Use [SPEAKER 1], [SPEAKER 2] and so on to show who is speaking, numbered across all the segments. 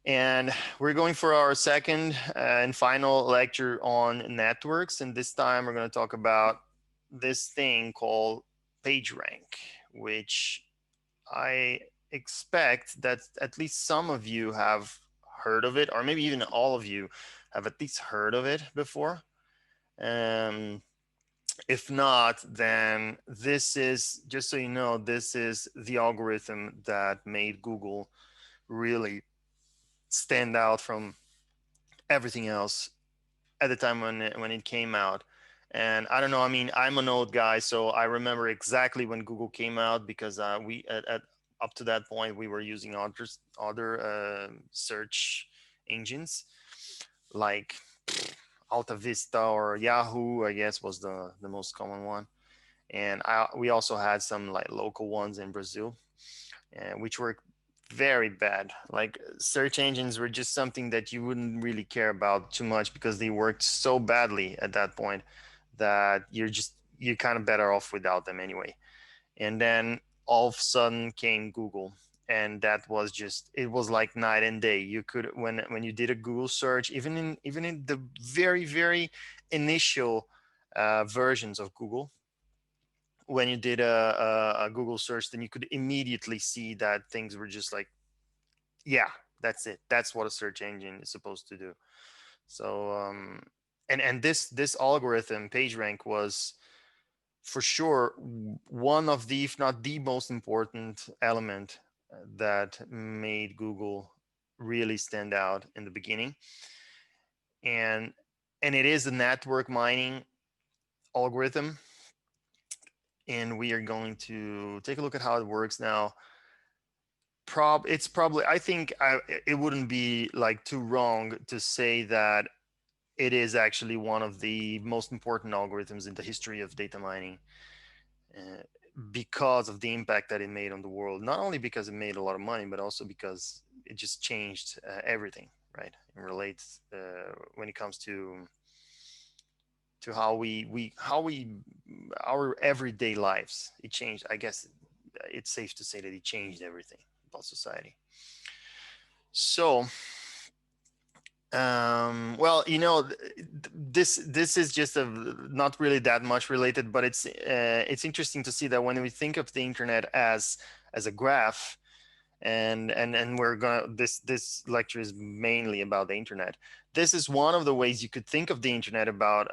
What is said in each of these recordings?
[SPEAKER 1] And we're going for our second and final lecture on networks. And this time we're going to talk about this thing called PageRank, which I expect that at least some of you have heard of it, or maybe even all of you have at least heard of it before. Um, if not, then this is, just so you know, this is the algorithm that made Google really stand out from everything else at the time when it came out. And I don't know, I mean, I'm an old guy, so I remember exactly when Google came out, because we at up to that point we were using other search engines like Alta Vista or Yahoo, I guess, was the most common one. And we also had some like local ones in Brazil, which were very bad. Like search engines were just something that you wouldn't really care about too much because they worked so badly at that point that you're kind of better off without them anyway. And then all of a sudden came Google, and that was just, it was like night and day. You could, when you did a Google search, even in the very initial versions of Google, when you did a Google search, then you could immediately see that things were just like, yeah, that's it. That's what a search engine is supposed to do. So, and this algorithm, PageRank, was for sure one of the, if not the most important element that made Google really stand out in the beginning. And and it is a network mining algorithm, and we are going to take a look at how it works now. It's probably, I think it wouldn't be like too wrong to say that it is actually one of the most important algorithms in the history of data mining, uh, because of the impact that it made on the world. Not only because it made a lot of money, but also because it just changed everything, right? It relates when it comes to how we our everyday lives. It changed. I guess it's safe to say that it changed everything about society. So, well, this is just a not really that much related, but it's interesting to see that when we think of the internet as a graph, and we're gonna, this lecture is mainly about the internet. This is one of the ways you could think of the internet, about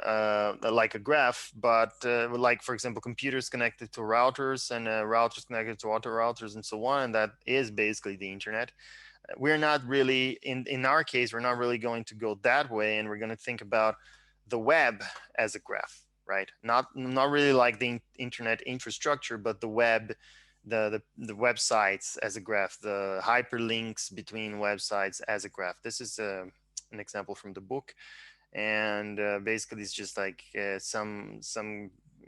[SPEAKER 1] like a graph, but like, for example, computers connected to routers, and routers connected to other routers, and so on, and that is basically the internet. We're not really, in our case, we're not really going to go that way, and we're going to think about the web as a graph, right? Not really like the internet infrastructure, but the web, the websites as a graph, the hyperlinks between websites as a graph. This is an example from the book. And basically it's just like some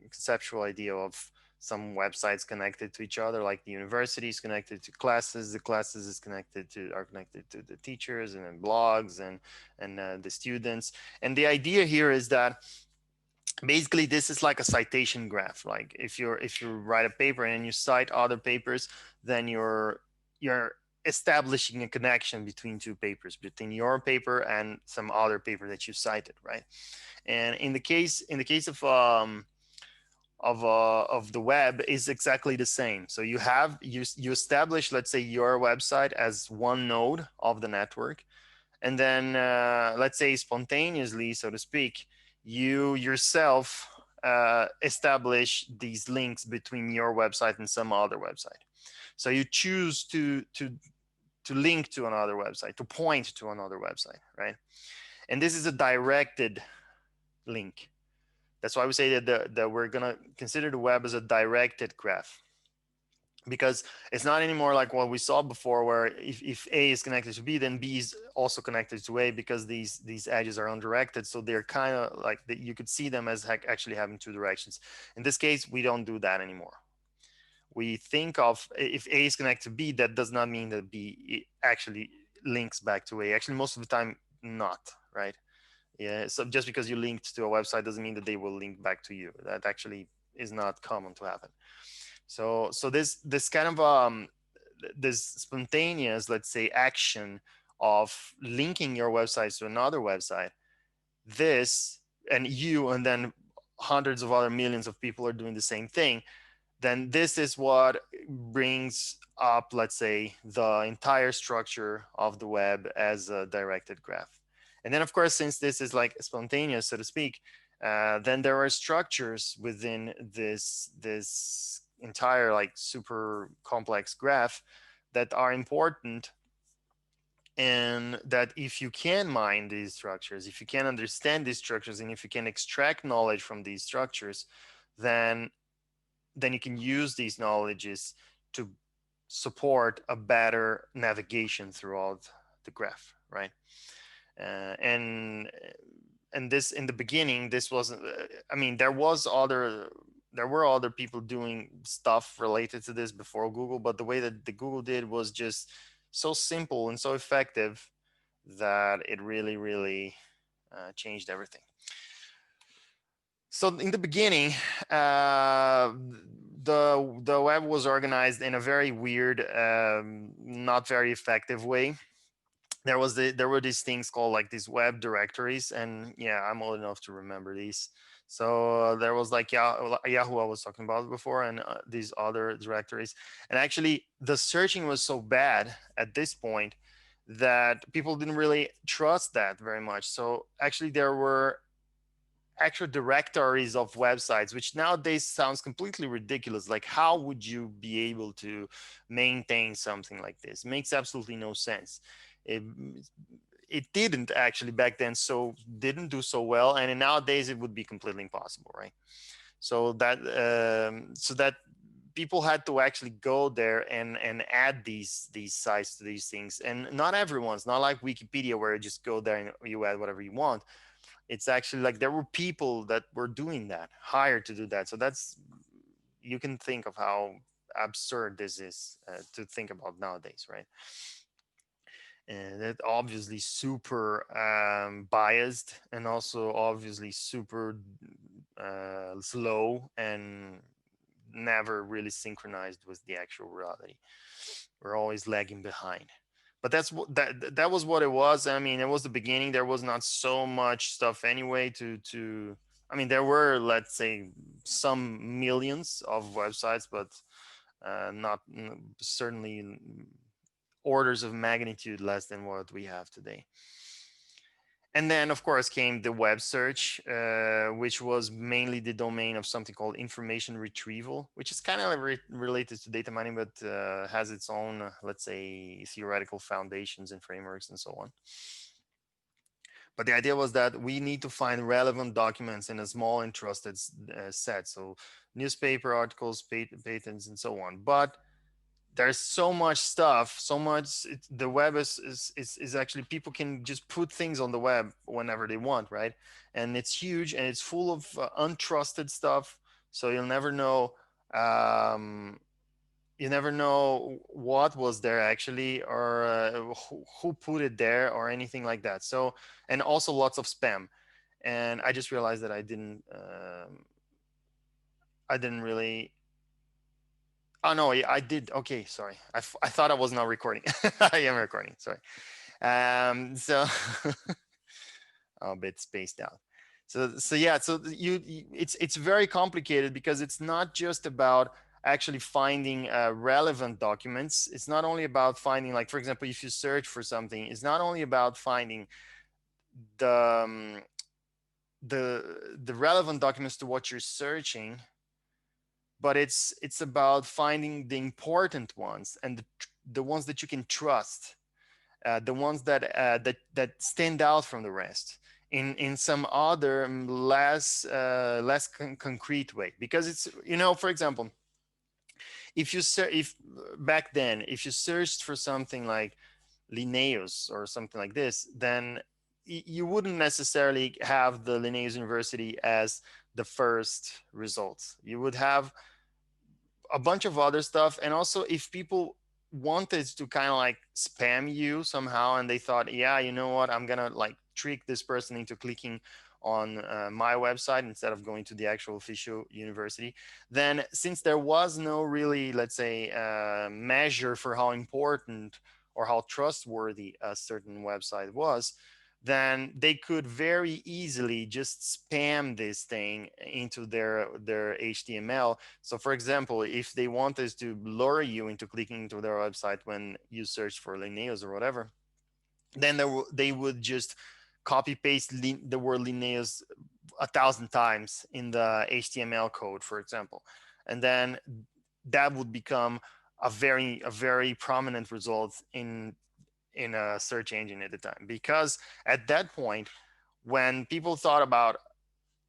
[SPEAKER 1] conceptual idea of some websites connected to each other, like the university is connected to classes, the classes is connected to are connected to the teachers, and then blogs, and the students. And the idea here is that basically this is like a citation graph. Like if you write a paper and you cite other papers, then you're establishing a connection between two papers, between your paper and some other paper that you cited, right? And in the case of the web is exactly the same. So you establish, let's say, your website as one node of the network, and then let's say spontaneously, so to speak, you yourself establish these links between your website and some other website. So you choose to link to another website, to point to another website, right? And this is a directed link. That's why we say that we're gonna consider the web as a directed graph, because it's not anymore like what we saw before, where if A is connected to B, then B is also connected to A, because these edges are undirected. So they're kind of like you could see them as actually having two directions. In this case, we don't do that anymore. We think of, if A is connected to B, that does not mean that B actually links back to A. Actually, most of the time, not, right? Yeah. So just because you linked to a website doesn't mean that they will link back to you. That actually is not common to happen. So this kind of this spontaneous, let's say, action of linking your website to another website, this, and then hundreds of other millions of people are doing the same thing, then this is what brings up, let's say, the entire structure of the web as a directed graph. And then, of course, since this is like spontaneous, so to speak, then there are structures within this entire like super complex graph that are important, and that if you can mine these structures, if you can understand these structures, and if you can extract knowledge from these structures, then you can use these knowledges to support a better navigation throughout the graph, right? And this, in the beginning, this wasn't, I mean, there were other people doing stuff related to this before Google, but the way that the Google did was just so simple and so effective that it really, really changed everything. So in the beginning, the web was organized in a very weird, not very effective way. There were these things called like these web directories, and yeah, I'm old enough to remember these. So there was like Yahoo I was talking about before, and these other directories. And actually, the searching was so bad at this point that people didn't really trust that very much. So actually, there were actual directories of websites, which nowadays sounds completely ridiculous. Like, how would you be able to maintain something like this? It makes absolutely no sense. It didn't actually back then, so didn't do so well, and nowadays it would be completely impossible, right? So that people had to actually go there and add these sites to these things. And not everyone's not like Wikipedia, where you just go there and you add whatever you want. It's actually like there were people that were doing that, hired to do that. So that's, you can think of how absurd this is to think about nowadays, right? And that obviously super biased, and also obviously super slow, and never really synchronized with the actual reality. We're always lagging behind. But that's what that was what it was. I mean, it was the beginning. There was not so much stuff anyway to I mean, there were, let's say, some millions of websites, but not certainly orders of magnitude less than what we have today. And then, of course, came the web search, which was mainly the domain of something called information retrieval, which is kind of related to data mining, but has its own, let's say, theoretical foundations and frameworks and so on. But the idea was that we need to find relevant documents in a small and trusted set. So newspaper articles, patents, and so on. But there's so much stuff, so much. The web is actually, people can just put things on the web whenever they want, right? And it's huge, and it's full of untrusted stuff. So you'll never know. You never know what was there actually, or who put it there, or anything like that. So, and also lots of spam. And I just realized that I didn't really. Oh no, I did. Okay, sorry. I thought I was not recording. I am recording. Sorry. So a bit spaced out. So yeah. So it's very complicated, because it's not just about actually finding relevant documents. It's not only about finding, like, for example, if you search for something, it's not only about finding the the relevant documents to what you're searching, but it's about finding the important ones, and the ones that you can trust, the ones that that stand out from the rest in some other less concrete way. Because it's, for example, if you if back then, if you searched for something like Linnaeus or something like this, then you wouldn't necessarily have the Linnaeus University as the first results. You would have a bunch of other stuff. And also, if people wanted to kind of like spam you somehow, and they thought, yeah, you know what, I'm gonna like trick this person into clicking on my website instead of going to the actual official university, then since there was no really, let's say, measure for how important or how trustworthy a certain website was, then they could very easily just spam this thing into their HTML. So for example, if they wanted to lure you into clicking into their website when you search for Linnaeus or whatever, then they would just copy paste the word Linnaeus 1,000 times in the HTML code, for example, and then that would become a very prominent result in a search engine at the time. Because at that point, when people thought about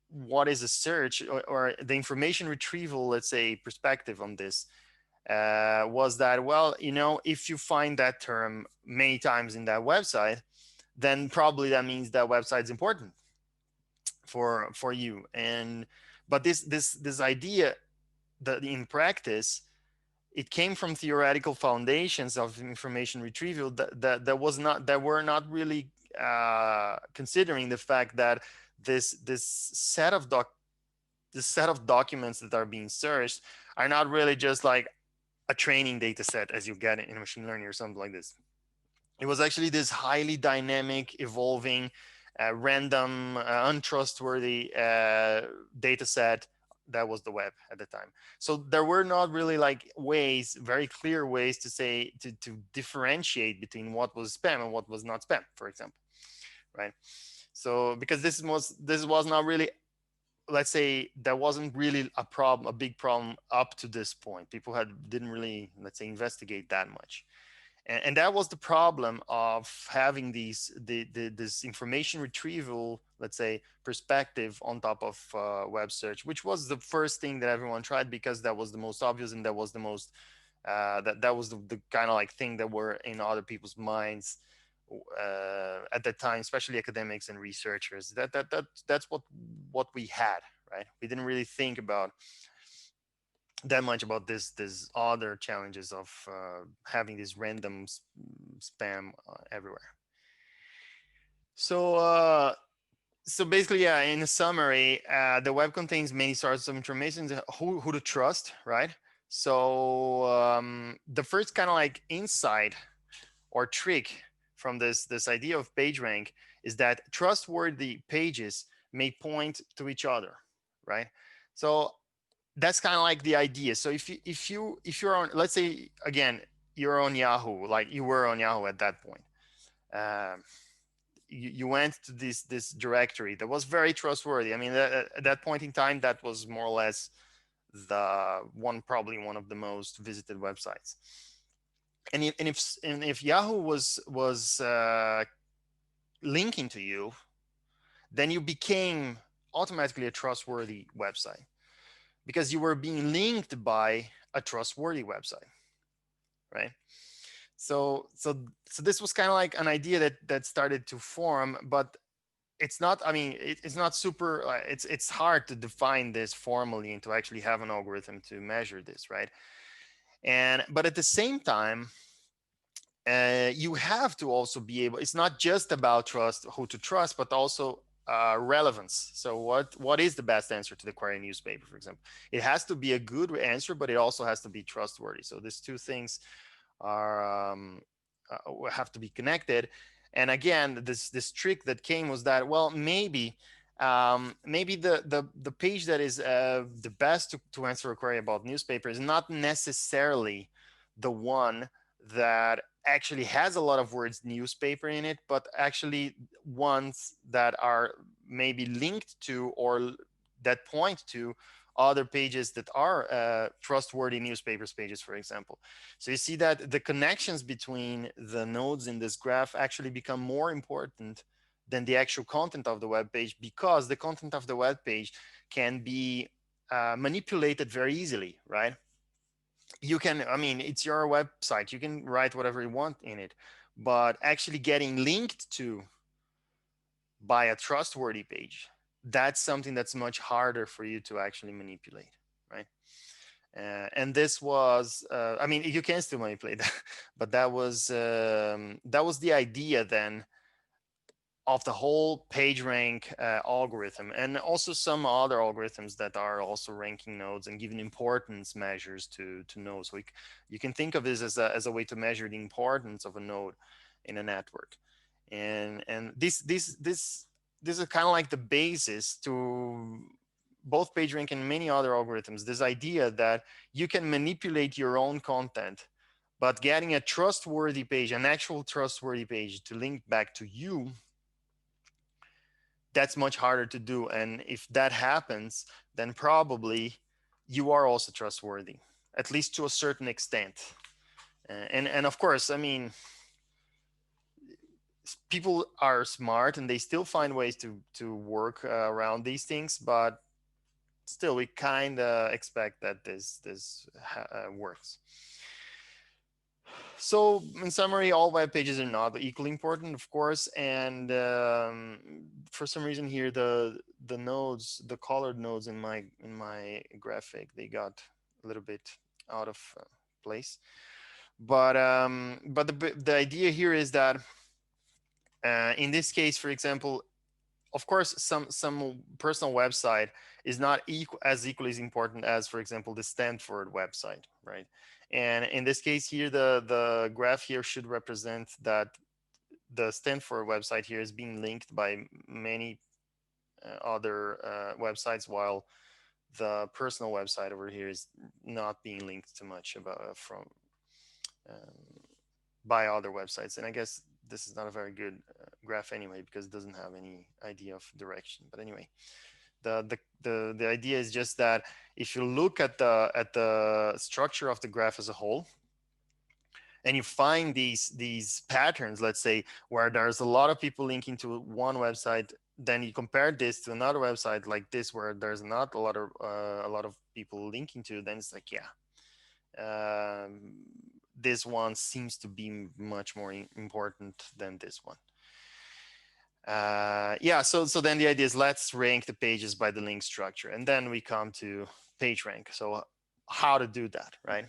[SPEAKER 1] what is a search, or the information retrieval, let's say, perspective on this, was that, well, if you find that term many times in that website, then probably that means that website's important for you. And but this idea that in practice, it came from theoretical foundations of information retrieval that were not really considering the fact that this set of documents that are being searched are not really just like a training data set as you get in machine learning or something like this. It was actually this highly dynamic, evolving, random, untrustworthy data set that was the web at the time. So there were not really like very clear ways to say, to differentiate between what was spam and what was not spam, for example, right? So because this was not really, let's say, there wasn't really a big problem up to this point. People didn't really, let's say, investigate that much. And that was the problem of having this information retrieval, let's say, perspective on top of web search, which was the first thing that everyone tried because that was the most obvious, and that was the most that was the kind of like thing that were in other people's minds at that time, especially academics and researchers. That's what we had, right? We didn't really think about that much about this other challenges of having this random spam everywhere. So basically, yeah, in a summary, the web contains many sources of information, who to trust, right? So the first kind of like insight or trick from this idea of PageRank is that trustworthy pages may point to each other, right? So that's kind of like the idea. So if you're on, let's say again, you're on Yahoo, like you were on Yahoo at that point. You went to this directory that was very trustworthy. I mean, at that point in time, that was more or less probably one of the most visited websites. And if Yahoo was linking to you, then you became automatically a trustworthy website, because you were being linked by a trustworthy website, right? So this was kind of like an idea that started to form, but it's not, I mean, it's not super, it's hard to define this formally and to actually have an algorithm to measure this, right? But at the same time, you have to also be able, it's not just about who to trust, but also relevance. So what is the best answer to the query newspaper, for example? It has to be a good answer, but it also has to be trustworthy. So these two things are have to be connected. And again, this trick that came was that, well, maybe the page that is the best to answer a query about newspaper is not necessarily the one that actually has a lot of words newspaper in it, but actually ones that are maybe linked to or that point to other pages that are trustworthy newspapers pages, for example. So you see that the connections between the nodes in this graph actually become more important than the actual content of the web page, because the content of the web page can be manipulated very easily, right? You can, I mean, it's your website, you can write whatever you want in it, but actually getting linked to by a trustworthy page, that's something that's much harder for you to actually manipulate, right? And this was, I mean, you can still manipulate that, but that was the idea then of the whole PageRank algorithm, and also some other algorithms that are also ranking nodes and giving importance measures to nodes. So you can think of this as a way to measure the importance of a node in a network. And this is kind of like the basis to both PageRank and many other algorithms. This idea that you can manipulate your own content, but getting a trustworthy page, an actual trustworthy page to link back to you, that's much harder to do. And if that happens, then probably you are also trustworthy, at least to a certain extent. And of course, I mean, people are smart and they still find ways to work around these things, but still we kind of expect that this works. So in summary, all web pages are not equally important, of course, and for some reason here the nodes, the colored nodes in my graphic, they got a little bit out of place. But the idea here is that in this case, for example, of course, some personal website is not as equally as important as, for example, the Stanford website, right? And in this case here, the graph here should represent that the Stanford website here is being linked by many other websites, while the personal website over here is not being linked too much about from by other websites. And I guess this is not a very good graph anyway, because it doesn't have any idea of direction. But anyway, the idea is just that if you look at the structure of the graph as a whole, and you find these patterns, let's say, where there's a lot of people linking to one website, then you compare this to another website like this, where there's not a lot of people linking to, then it's like, yeah, this one seems to be much more important than this one. Yeah, so then the idea is, let's rank the pages by the link structure, and then we come to PageRank. So how to do that, right?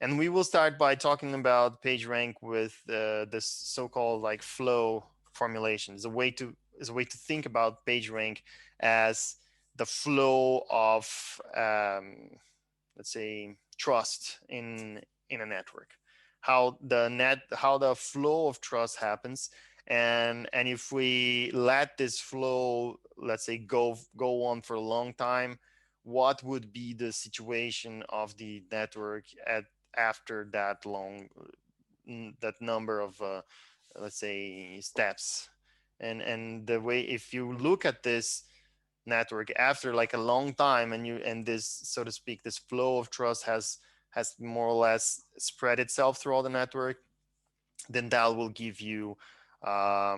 [SPEAKER 1] And we will start by talking about PageRank with this so-called like flow formulation. Is a way to think about PageRank as the flow of let's say trust in a network. How the flow of trust happens, and if we let this flow, let's say, go on for a long time, what would be the situation of the network after that that number of let's say steps? And the way, if you look at this network after like a long time, and this, so to speak, this flow of trust has more or less spread itself through all the network, then that will give you a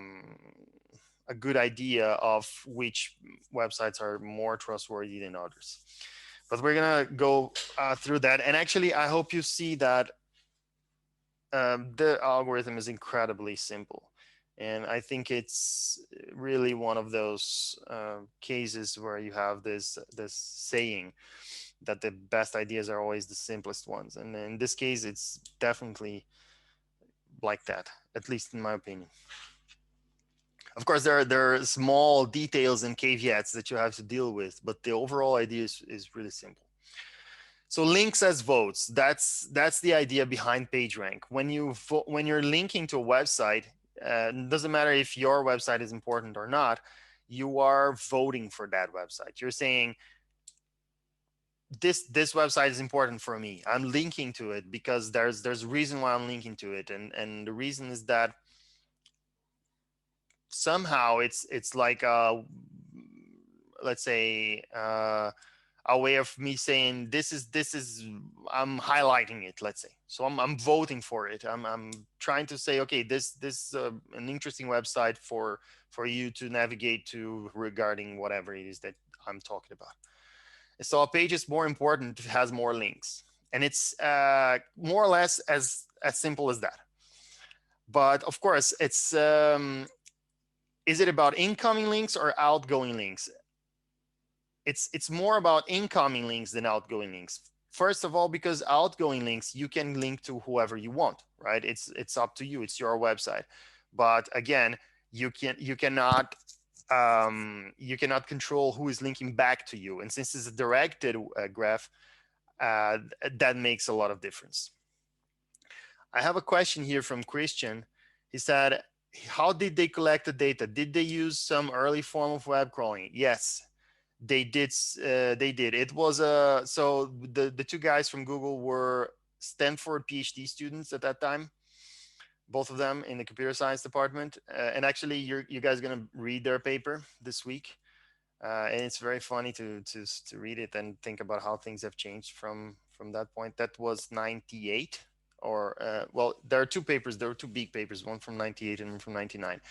[SPEAKER 1] good idea of which websites are more trustworthy than others. But we're gonna go through that, and actually I hope you see that the algorithm is incredibly simple. And I think it's really one of those cases where you have this saying that the best ideas are always the simplest ones. And in this case, it's definitely like that, at least in my opinion. Of course, there are small details and caveats that you have to deal with, but the overall idea is really simple. So links as votes, that's the idea behind PageRank. When you're linking to a website, it doesn't matter if your website is important or not, you are voting for that website. You're saying, this website is important for me. I'm linking to it because there's a reason why I'm linking to it. And the reason is that somehow it's like let's say a way of me saying, this is I'm highlighting it, let's say. So I'm voting for it. I'm trying to say, okay, this an interesting website for you to navigate to regarding whatever it is that I'm talking about. So a page is more important if it has more links, and it's more or less as simple as that. But of course, it's is it about incoming links or outgoing links? It's more about incoming links than outgoing links. First of all, because outgoing links, you can link to whoever you want, right? It's up to you. It's your website. But again, you cannot control who is linking back to you. And since it's a directed graph, that makes a lot of difference. I have a question here from Christian. He said, how did they collect the data? Did they use some early form of web crawling? Yes, they did. They did. It was so the two guys from Google were Stanford PhD students at that time, both of them in the computer science department. And actually, you guys are gonna read their paper this week. And it's very funny to read it and think about how things have changed from that point. That was 98, or well, there are two papers. There were two big papers, one from 98 and one from 99.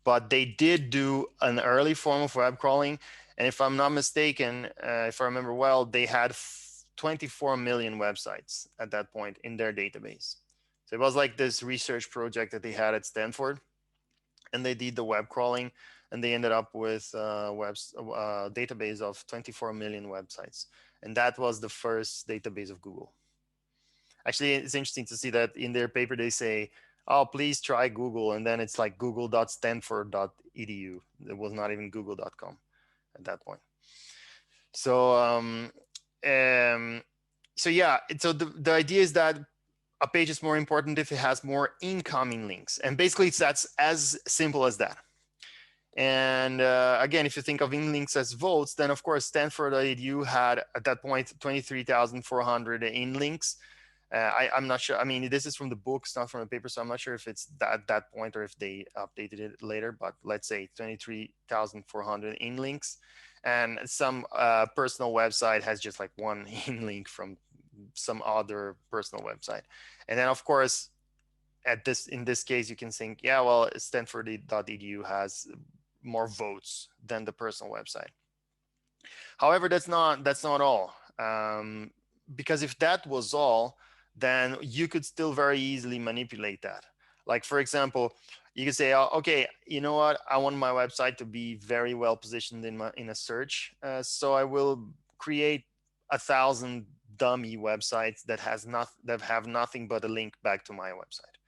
[SPEAKER 1] But they did do an early form of web crawling, and if I'm not mistaken, if I remember well, they had 24 million websites at that point in their database. So it was like this research project that they had at Stanford, and they did the web crawling, and they ended up with a database of 24 million websites. And that was the first database of Google. Actually, it's interesting to see that in their paper, they say, oh, please try Google. And then it's like google.stanford.edu. It was not even google.com at that point. So, so yeah, so the idea is that a page is more important if it has more incoming links. And basically, that's as simple as that. And again, if you think of in links as votes, then of course Stanford.edu had at that point 23,400 in links. I'm not sure. I mean, this is from the book, it's not from the paper, so I'm not sure if it's that point or if they updated it later. But let's say 23,400 in links, and some personal website has just like one in link from some other personal website. And then of course, in this case, you can think, yeah, well, Stanford.edu has more votes than the personal website. However, that's not all, because if that was all, then you could still very easily manipulate that. Like, for example, you could say, oh, okay, you know what, I want my website to be very well positioned in a search, so I will create 1,000 dummy websites that have nothing but a link back to my website.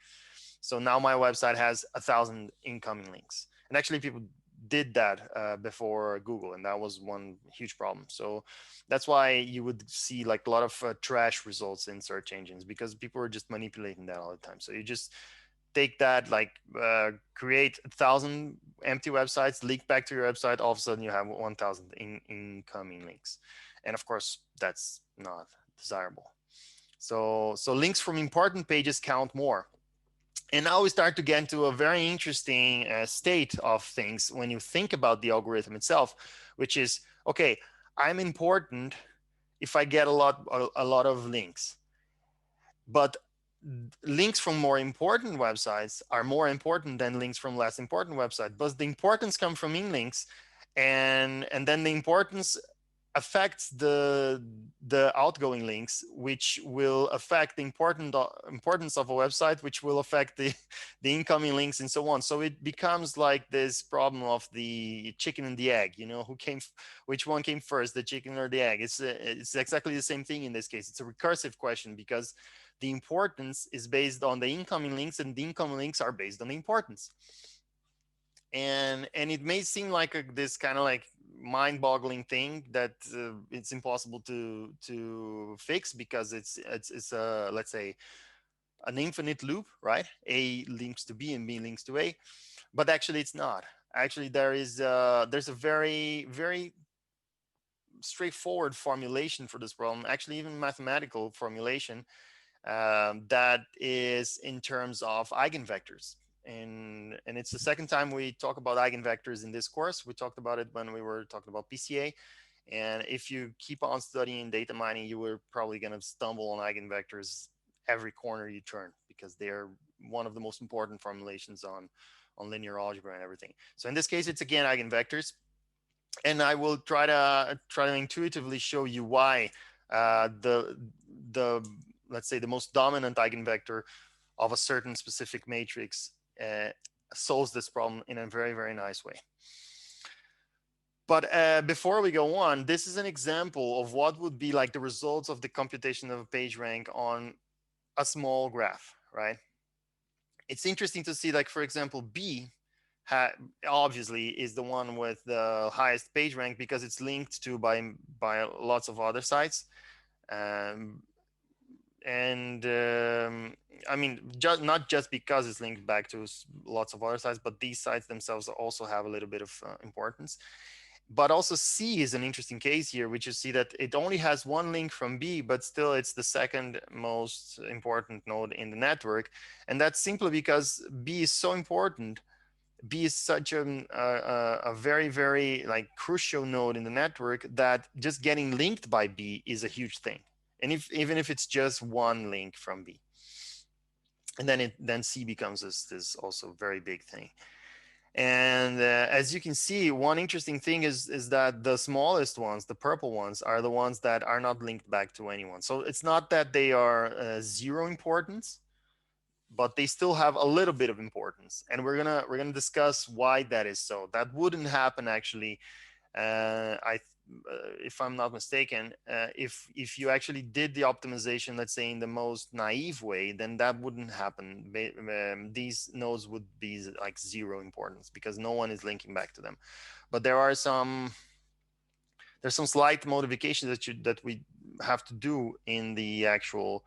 [SPEAKER 1] So now my website has 1,000 incoming links. And actually, people did that before Google, and that was one huge problem. So that's why you would see like a lot of trash results in search engines, because people are just manipulating that all the time. So you just take that, like create 1,000 empty websites, link back to your website, all of a sudden you have 1,000 incoming links. And of course, that's not desirable. So links from important pages count more. And now we start to get into a very interesting state of things when you think about the algorithm itself, which is, okay, I'm important if I get a lot of links, but links from more important websites are more important than links from less important websites. But the importance comes from in links, and then the importance affects the outgoing links, which will affect the importance of a website, which will affect the incoming links, and so on. So it becomes like this problem of the chicken and the egg, which one came first, the chicken or the egg? It's exactly the same thing in this case. It's a recursive question, because the importance is based on the incoming links, and the incoming links are based on the importance. And it may seem like this kind of like mind-boggling thing that it's impossible to fix, because it's let's say an infinite loop, right? A links to B and B links to A, but actually it's not. Actually, there's a very straightforward formulation for this problem, actually even mathematical formulation, that is in terms of eigenvectors. And it's the second time we talk about eigenvectors in this course. We talked about it when we were talking about PCA. And if you keep on studying data mining, you were probably going to stumble on eigenvectors every corner you turn, because they're one of the most important formulations on linear algebra and everything. So in this case, it's again eigenvectors. And I will try to intuitively show you why the let's say the most dominant eigenvector of a certain specific matrix solves this problem in a very, very nice way. But before we go on, this is an example of what would be like the results of the computation of a page rank on a small graph, right? It's interesting to see, like, for example, B obviously is the one with the highest page rank because it's linked to by lots of other sites. Um, and I mean, not just because it's linked back to lots of other sites, but these sites themselves also have a little bit of importance. But also C is an interesting case here, which you see that it only has one link from B, but still it's the second most important node in the network. And that's simply because B is so important. B is such a very, very like crucial node in the network that just getting linked by B is a huge thing. And even if it's just one link from B, and then C becomes this also very big thing. And as you can see, one interesting thing is that the smallest ones, the purple ones, are the ones that are not linked back to anyone. So it's not that they are zero importance, but they still have a little bit of importance. And we're gonna discuss why that is so. That wouldn't happen actually. If I'm not mistaken, if you actually did the optimization, let's say in the most naive way, then that wouldn't happen. These nodes would be like zero importance because no one is linking back to them. But there's some slight modifications that we have to do in the actual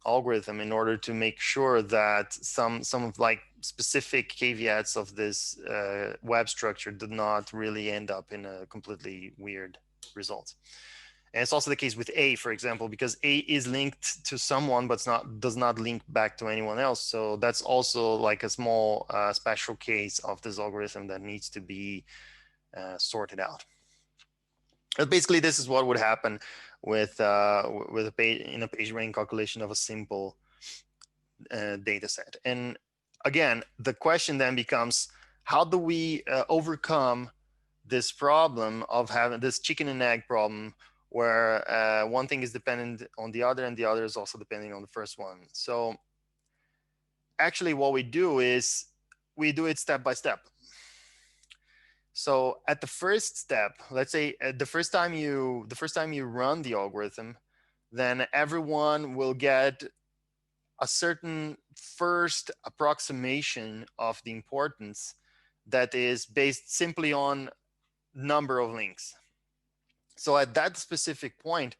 [SPEAKER 1] algorithm in order to make sure that some of like specific caveats of this web structure did not really end up in a completely weird result. And it's also the case with A, for example, because A is linked to someone but does not link back to anyone else. So that's also like a small special case of this algorithm that needs to be sorted out. But basically, this is what would happen with a page in a page rank calculation of a simple data set. And again, the question then becomes, how do we overcome this problem of having this chicken and egg problem where one thing is dependent on the other and the other is also depending on the first one? So actually what we do is we do it step by step. So at the first step, let's say the first time you run the algorithm, then everyone will get a certain first approximation of the importance that is based simply on number of links. So at that specific point,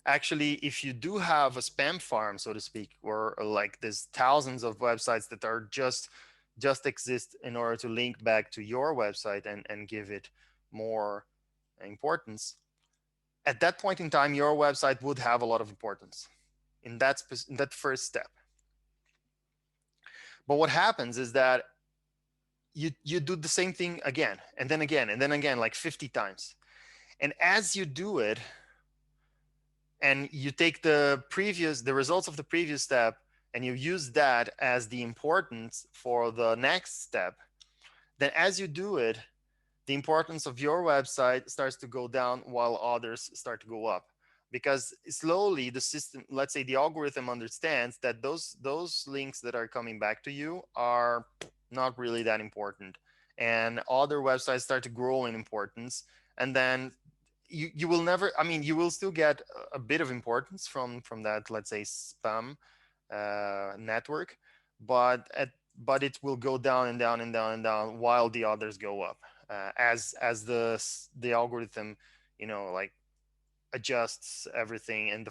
[SPEAKER 1] actually, if you do have a spam farm, so to speak, or like there's thousands of websites that are just exist in order to link back to your website and give it more importance, at that point in time, your website would have a lot of importance in that first step. But what happens is that you do the same thing again, and then again, and then again, like 50 times. And as you do it, and you take the results of the previous step, and you use that as the importance for the next step, then as you do it, the importance of your website starts to go down while others start to go up. Because slowly the system, let's say the algorithm, understands that those links that are coming back to you are not really that important. And other websites start to grow in importance. And then you will never, I mean, you will still get a bit of importance from that, let's say, spam network, but it will go down and down and down and down while the others go up, as the algorithm, like adjusts everything, and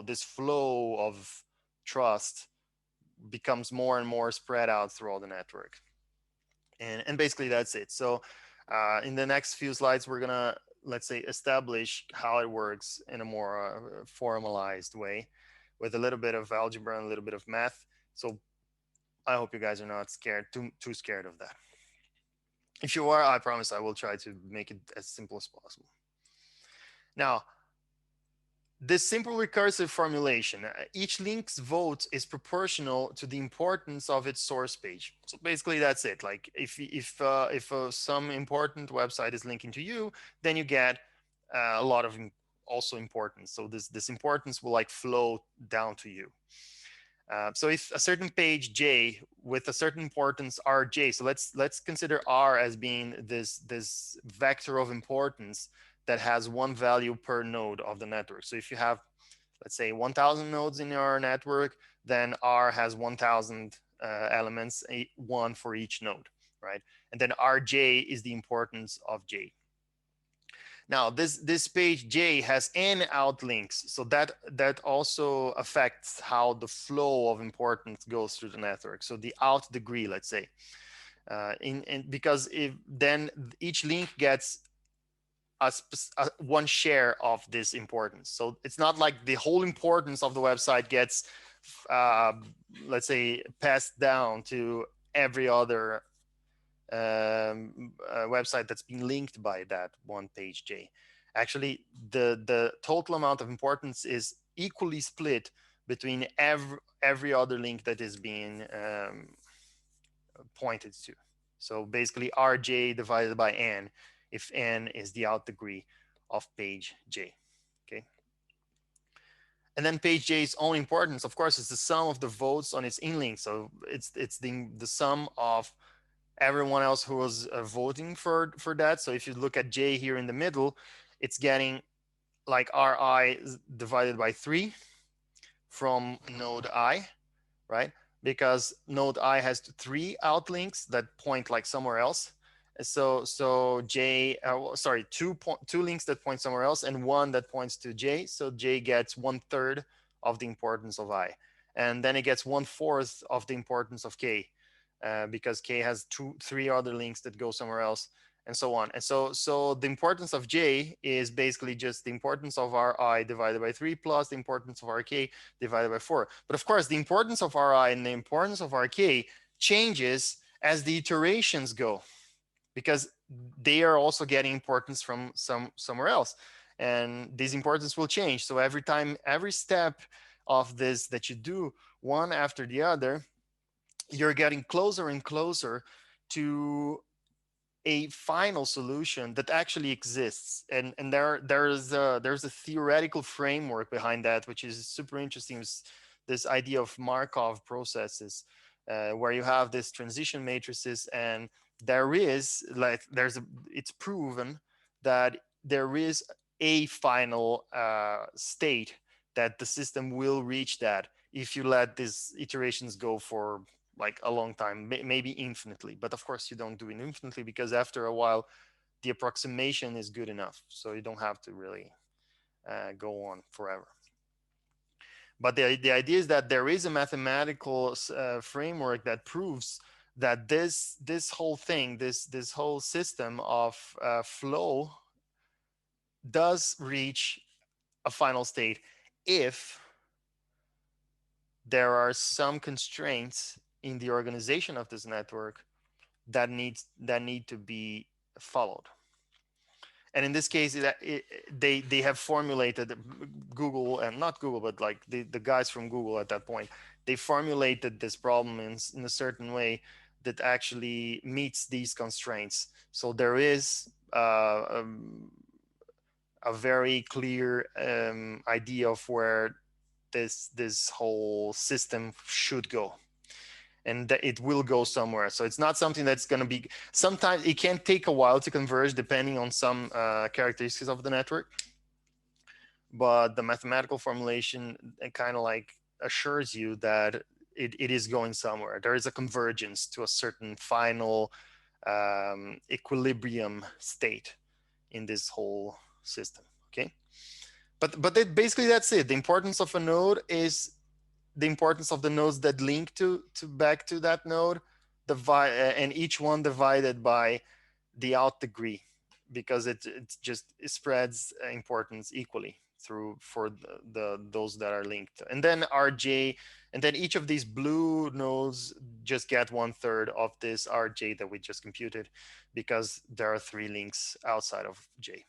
[SPEAKER 1] this flow of trust becomes more and more spread out through all the network. And basically that's it. So in the next few slides, we're gonna, let's say, establish how it works in a more formalized way with a little bit of algebra and a little bit of math. So I hope you guys are not too scared of that. If you are, I promise I will try to make it as simple as possible. Now, this simple recursive formulation, each link's vote is proportional to the importance of its source page. So basically that's it. Like if some important website is linking to you, then you get a lot of also importance. So this importance will like flow down to you. So if a certain page J with a certain importance Rj, so let's consider R as being this vector of importance that has one value per node of the network. So if you have, let's say, 1,000 nodes in your network, then R has 1,000 elements, one for each node, right? And then Rj is the importance of J. Now this page J has n out links, so that also affects how the flow of importance goes through the network. So the out degree, let's say, because if then each link gets one share of this importance. So it's not like the whole importance of the website gets, let's say, passed down to every other website that's been linked by that one page J. Actually, the total amount of importance is equally split between every other link that is being pointed to. So basically Rj divided by n, if n is the out degree of page J. Okay. And then page J's own importance, of course, is the sum of the votes on its inlink. So it's the sum of everyone else who was voting for that. So if you look at J here in the middle, it's getting like Ri divided by 3 from node I, right? Because node I has 3 outlinks that point like somewhere else. So J, two links that point somewhere else and 1 that points to J. So J gets 1/3 of the importance of I. And then it gets 1/4 of the importance of K, because K has 3 other links that go somewhere else, and so on. And so the importance of J is basically just the importance of Ri divided by 3 plus the importance of Rk divided by 4. But of course, the importance of Ri and the importance of Rk changes as the iterations go, because they are also getting importance from somewhere else, and this importance will change. So every step of this that you do, one after the other, you're getting closer and closer to a final solution that actually exists. And there's a theoretical framework behind that, which is super interesting. This idea of Markov processes, where you have this transition matrices, and it's proven that there is a final state that the system will reach that if you let these iterations go for like a long time, maybe infinitely. But of course you don't do it infinitely, because after a while the approximation is good enough, so you don't have to really go on forever. But the idea is that there is a mathematical framework that proves that this whole thing, this whole system of flow does reach a final state if there are some constraints in the organization of this network that need to be followed. And in this case, they have formulated, Google, and not Google, but like the guys from Google at that point, they formulated this problem in a certain way that actually meets these constraints. So there is a very clear idea of where this whole system should go, and that it will go somewhere. So it's not something that's going to be, sometimes it can take a while to converge depending on some characteristics of the network, but the mathematical formulation kind of like assures you that it is going somewhere. There is a convergence to a certain final equilibrium state in this whole system. Okay, but basically that's it. The importance of a node is the importance of the nodes that link to back to that node, and each one divided by the out degree, because it spreads importance equally through for those that are linked. And then Rj, and then each of these blue nodes just get 1/3 of this Rj that we just computed, because there are 3 links outside of J.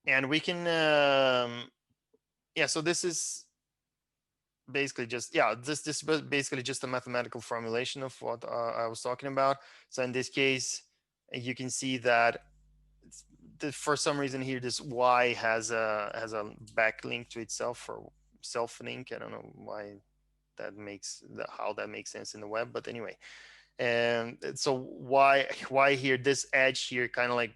[SPEAKER 1] And we can, yeah, so this is basically just, yeah, this is basically just a mathematical formulation of what I was talking about. So in this case, you can see that for some reason here, this Y has a backlink to itself, or self-link. I don't know why that how that makes sense in the web, but anyway. And so why here, this edge here kind of like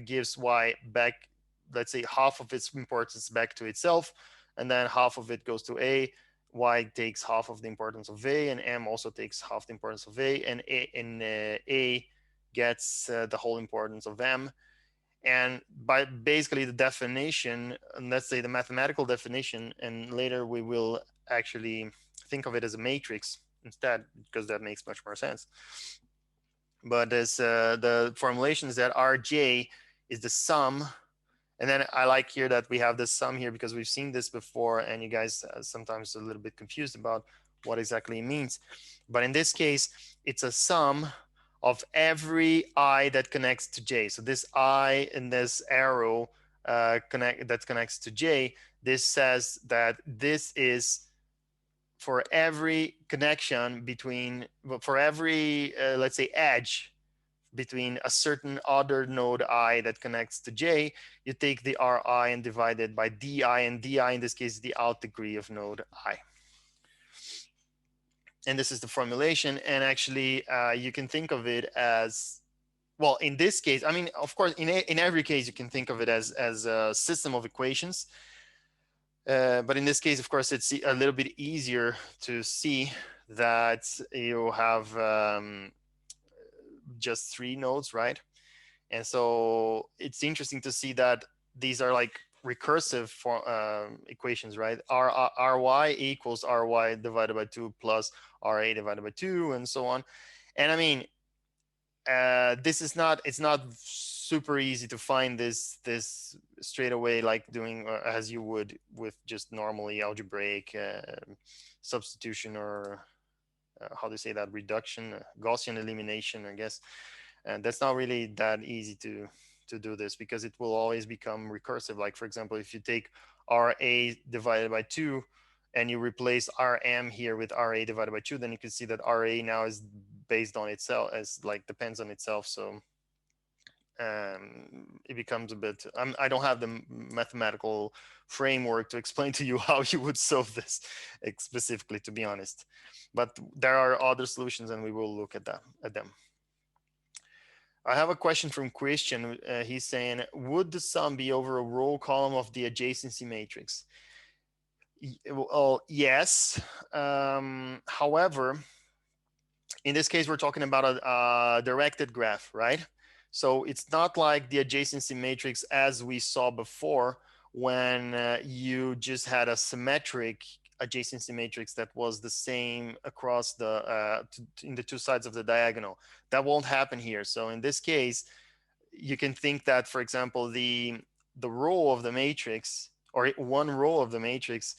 [SPEAKER 1] gives Y back, let's say half of its importance back to itself, and then half of it goes to A, y takes half of the importance of a, and m also takes half the importance of a, and a gets the whole importance of m. And by basically the definition, and let's say the mathematical definition, and later we will actually think of it as a matrix instead, because that makes much more sense. But as the formulation is that Rj is the sum. And then I like here that we have this sum here because we've seen this before, and you guys sometimes are a little bit confused about what exactly it means. But in this case, it's a sum of every I that connects to J. So this I in this arrow that connects to J, this says that this is for every connection between, for every, let's say, edge between a certain other node I that connects to J, you take the Ri and divide it by Di, and Di in this case is the out degree of node I. And this is the formulation. And actually, you can think of it as, well, in this case, I mean, of course, in every case, you can think of it as a system of equations. But in this case, of course, it's a little bit easier to see that you have just 3 nodes, right? And so it's interesting to see that these are like recursive equations, right? Ry equals Ry divided by 2 plus Ra divided by 2, and so on. And I mean, this is not, it's not super easy to find this straight away, like doing as you would with just normally algebraic substitution, or how do you say that, reduction, Gaussian elimination, I guess. And that's not really that easy to do this, because it will always become recursive. Like, for example, if you take Ra divided by 2 and you replace Rm here with Ra divided by 2, then you can see that Ra now is based on itself, as like depends on itself. So it becomes a bit, I don't have the mathematical framework to explain to you how you would solve this specifically, to be honest. But there are other solutions, and we will look at them. I have a question from Christian. He's saying, would the sum be over a row column of the adjacency matrix? Well, yes. However, in this case, we're talking about a directed graph, right? So it's not like the adjacency matrix as we saw before, when you just had a symmetric adjacency matrix that was the same across the in the 2 sides of the diagonal. That won't happen here. So in this case, you can think that, for example, the row of the matrix, or one row of the matrix,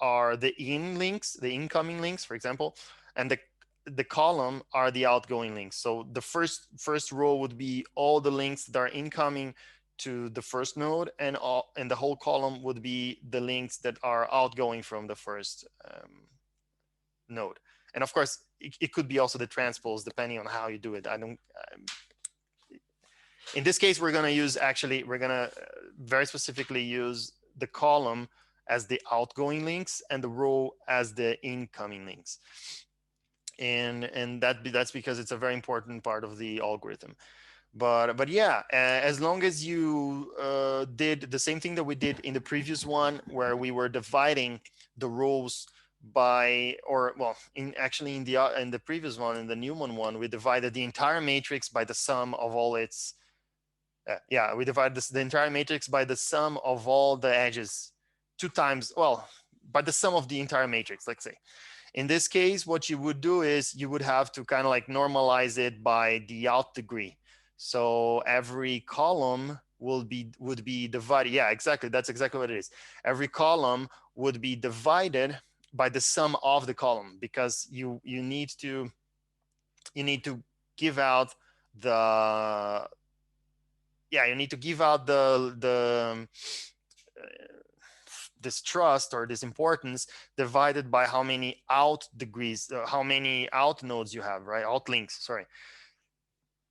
[SPEAKER 1] are the incoming links, for example, and the column are the outgoing links. So the first row would be all the links that are incoming to the first node, and the whole column would be the links that are outgoing from the first node. And of course, it could be also the transpose, depending on how you do it. In this case, we're going to very specifically use the column as the outgoing links and the row as the incoming links. And that's because it's a very important part of the algorithm. But yeah, as long as you did the same thing that we did in the previous one, where we were dividing the rows by, or well, in the previous one, in the Newman one, we divided the entire matrix by the sum of all its we divide the entire matrix by the sum of all the edges 2 times, well, by the sum of the entire matrix, let's say. In this case, what you would do is you would have to kind of like normalize it by the out degree. So every column would be divided. Yeah, exactly. That's exactly what it is. Every column would be divided by the sum of the column, because you need to give out the this trust or this importance divided by how many out degrees, how many out nodes you have, right? Out links, sorry.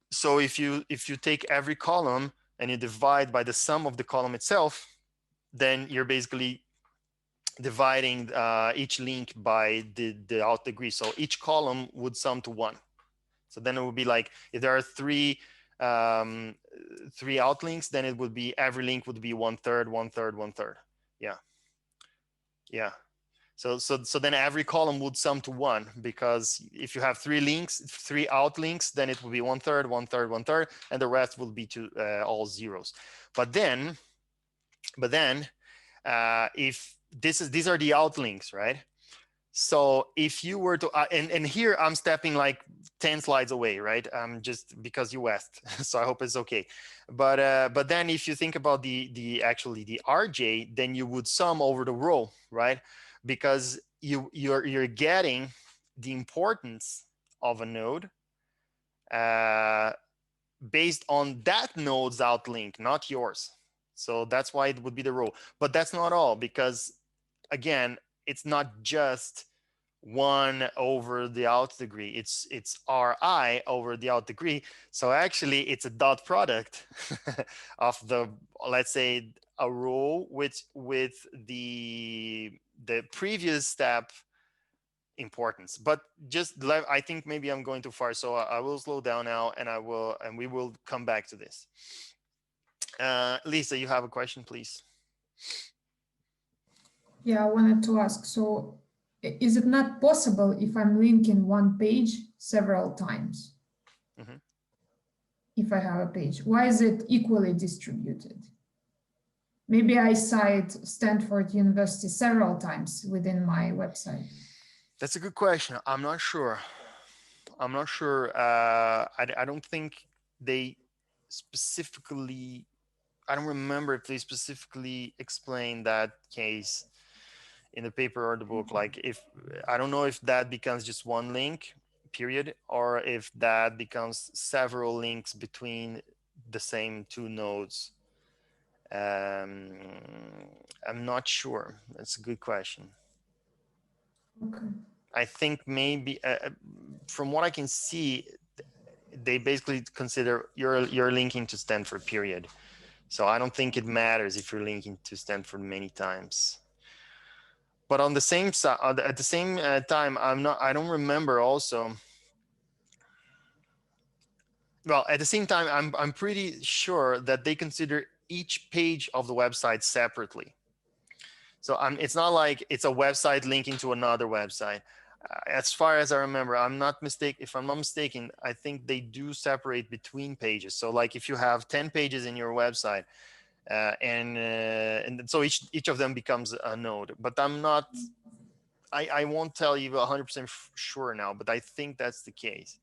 [SPEAKER 1] So if you take every column and you divide by the sum of the column itself, then you're basically dividing each link by the out degree. So each column would sum to 1. So then it would be like, if there are 3 out links, then it would be, every link would be 1/3, 1/3, 1/3. Yeah. So then every column would sum to 1, because if you have 3 links, 3 out links, then it will be 1/3, 1/3, 1/3, and the rest will be to all zeros. But then if these are the out links, right? So if you were to, and here I'm stepping like 10 slides away, right? Just because you asked, so I hope it's okay. But then if you think about actually the RJ, then you would sum over the row, right? Because you're getting the importance of a node based on that node's outlink, not yours. So that's why it would be the row. But that's not all, because again, it's not just 1 over the out degree, it's Ri over the out degree. So actually it's a dot product of the, let's say, a row with the previous step importance. But just I think maybe I'm going too far, so I will slow down now, and we will come back to this. Lisa, you have a question, please?
[SPEAKER 2] Yeah, I wanted to ask, so is it not possible if I'm linking one page several times?
[SPEAKER 1] Mm-hmm.
[SPEAKER 2] If I have a page, why is it equally distributed? Maybe I cite Stanford University several times within my website.
[SPEAKER 1] That's a good question. I'm not sure. I don't think they specifically, I don't remember if they specifically explain that case in the paper or the book. Like, if I don't know if that becomes just one link, period, or if that becomes several links between the same 2 nodes. I'm not sure. That's a good question.
[SPEAKER 2] Okay.
[SPEAKER 1] I think maybe from what I can see, they basically consider you're linking to Stanford, period. So I don't think it matters if you're linking to Stanford many times. But on the same side, at the same time, I don't remember also. Well, at the same time, I'm pretty sure that they consider each page of the website separately. So it's not like it's a website linking to another website. As far as I remember, if I'm not mistaken, I think they do separate between pages. So like if you have 10 pages in your website, and so each of them becomes a node. But I won't tell you 100% sure now, but I think that's the case.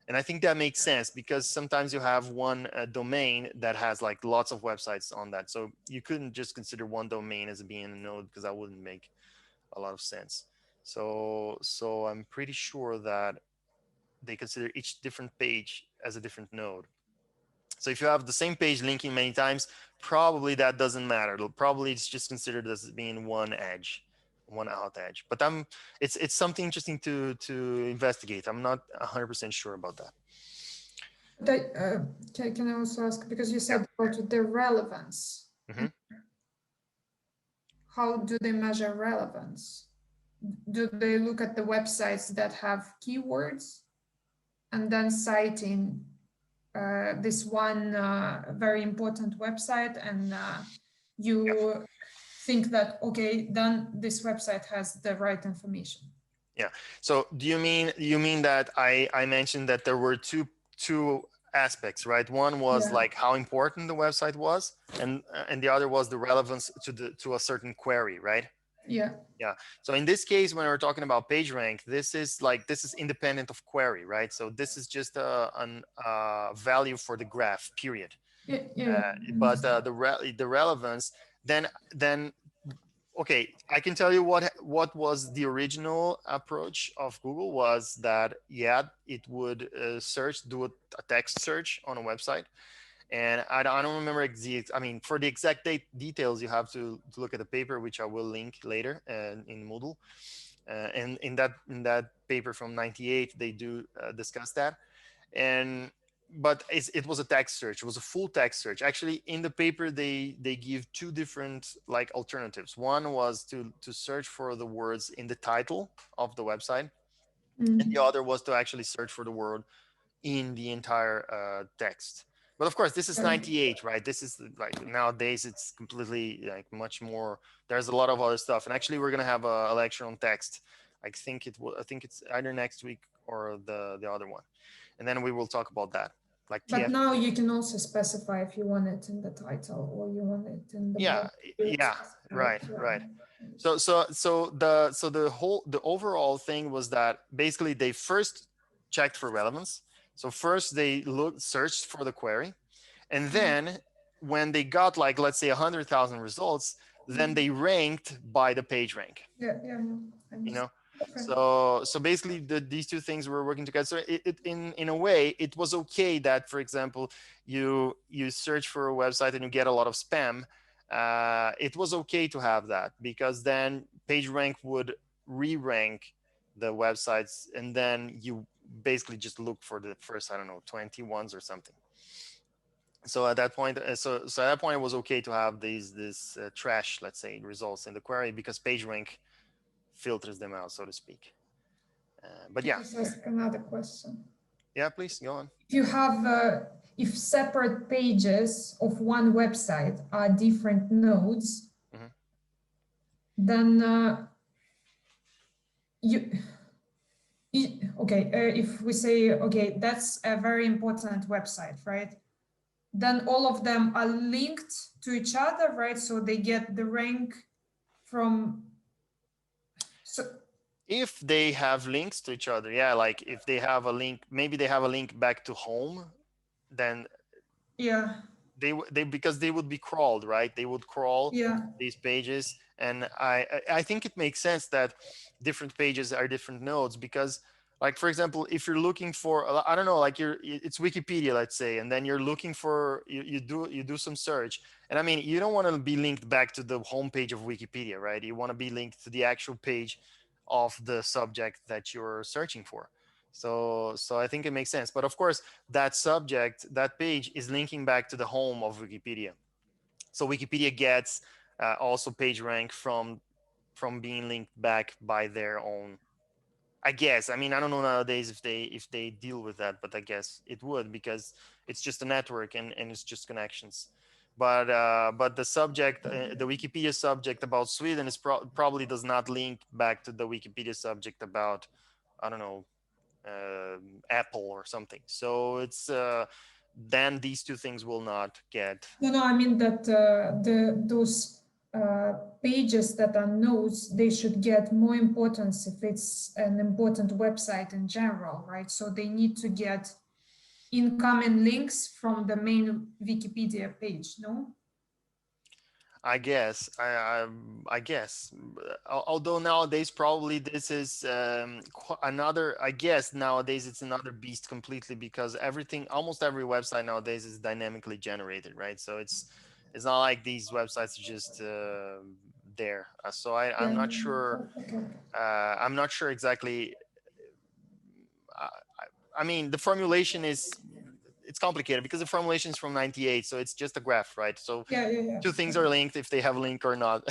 [SPEAKER 1] And I think that makes sense, because sometimes you have one domain that has like lots of websites on that. So you couldn't just consider one domain as being a node, because that wouldn't make a lot of sense. So I'm pretty sure that they consider each different page as a different node. So if you have the same page linking many times, probably that doesn't matter. Probably it's just considered as being one edge, one out edge. But it's something interesting to investigate. I'm not 100% sure about that.
[SPEAKER 2] But can I also ask, because you said about the relevance,
[SPEAKER 1] Mm-hmm.
[SPEAKER 2] how do they measure relevance? Do they look at the websites that have keywords and then citing this one very important website, and you think that, okay, then this website has the right information?
[SPEAKER 1] Yeah. So do you mean that I mentioned that there were two aspects, right? One was like how important the website was, and the other was the relevance to a certain query, right?
[SPEAKER 2] Yeah.
[SPEAKER 1] Yeah. So in this case, when we're talking about PageRank, this is independent of query, right? So this is just a value for the graph, period. But the relevance, then okay, I can tell you what was the original approach of Google was that, yeah, it would do a text search on a website. And I don't remember for the exact details, you have to look at the paper, which I will link later in Moodle. And in that paper from '98, they do discuss that. But it was a text search. It was a full text search. Actually, in the paper, they give 2 different like alternatives. One was to search for the words in the title of the website, and the other was to actually search for the word in the entire text. But of course, this is 98, right? This is like nowadays it's completely like much more. There's a lot of other stuff, and actually we're gonna have a lecture on text. I think it will. I think it's either next week or the other one, and then we will talk about that, like
[SPEAKER 2] But
[SPEAKER 1] TF.
[SPEAKER 2] now you can also specify if you want it in the title or you want it in the
[SPEAKER 1] Yeah,
[SPEAKER 2] body. You
[SPEAKER 1] yeah,
[SPEAKER 2] specify
[SPEAKER 1] right,
[SPEAKER 2] it, yeah.
[SPEAKER 1] right. So the overall thing was that basically they first checked for relevance. So first they searched for the query, and then when they got like, let's say 100,000 results, then they ranked by the page rank,
[SPEAKER 2] Yeah, yeah, yeah. I
[SPEAKER 1] you know.
[SPEAKER 2] understand. Okay.
[SPEAKER 1] So basically these two things were working together. So in a way it was okay that, for example, you search for a website and you get a lot of spam. It was okay to have that, because then PageRank would re-rank the websites, and then you basically just look for the first, I don't know, 20 ones or something. So at that point, so at that point, it was okay to have this trash, let's say, results in the query, because PageRank filters them out, so to speak. But
[SPEAKER 2] Can I
[SPEAKER 1] yeah,
[SPEAKER 2] just ask another question?
[SPEAKER 1] yeah, please go on.
[SPEAKER 2] If you have, if separate pages of one website are different nodes,
[SPEAKER 1] Mhm.
[SPEAKER 2] then you, okay, if we say, okay, that's a very important website, right? Then all of them are linked to each other, right? So they get the rank from, so
[SPEAKER 1] If they have links to each other, yeah, like if they have a link, maybe they have a link back to home, then
[SPEAKER 2] yeah,
[SPEAKER 1] they because they would be crawled, right? They would crawl
[SPEAKER 2] yeah,
[SPEAKER 1] these pages, and I think it makes sense that different pages are different nodes, because, like, for example, if you're looking for, I don't know, like it's Wikipedia, let's say, and then you're looking for, you do some search, and I mean, you don't want to be linked back to the homepage of Wikipedia, right? You want to be linked to the actual page of the subject that you're searching for. So I think it makes sense. But of course, that subject, that page is linking back to the home of Wikipedia. So Wikipedia gets also page rank from being linked back by their own. I guess. I mean, I don't know nowadays if they deal with that, but I guess it would, because it's just a network, and it's just connections. But the subject, the Wikipedia subject about Sweden is probably does not link back to the Wikipedia subject about, I don't know, Apple or something. So it's then these two things will not get.
[SPEAKER 2] no, I mean that those pages that are nodes, they should get more importance if it's an important website in general, right? So they need to get incoming links from the main Wikipedia page, no?
[SPEAKER 1] I guess. I guess. Although nowadays probably this is another. I guess nowadays it's another beast completely, because everything, almost every website nowadays is dynamically generated, right? So it's not like these websites are just there. So I'm
[SPEAKER 2] Yeah,
[SPEAKER 1] not sure.
[SPEAKER 2] okay.
[SPEAKER 1] I'm not sure exactly. I, I mean, the formulation is, it's complicated, because the formulation is from 98, so it's just a graph, right? So
[SPEAKER 2] Yeah, yeah, yeah.
[SPEAKER 1] two things are linked if they have a link or not.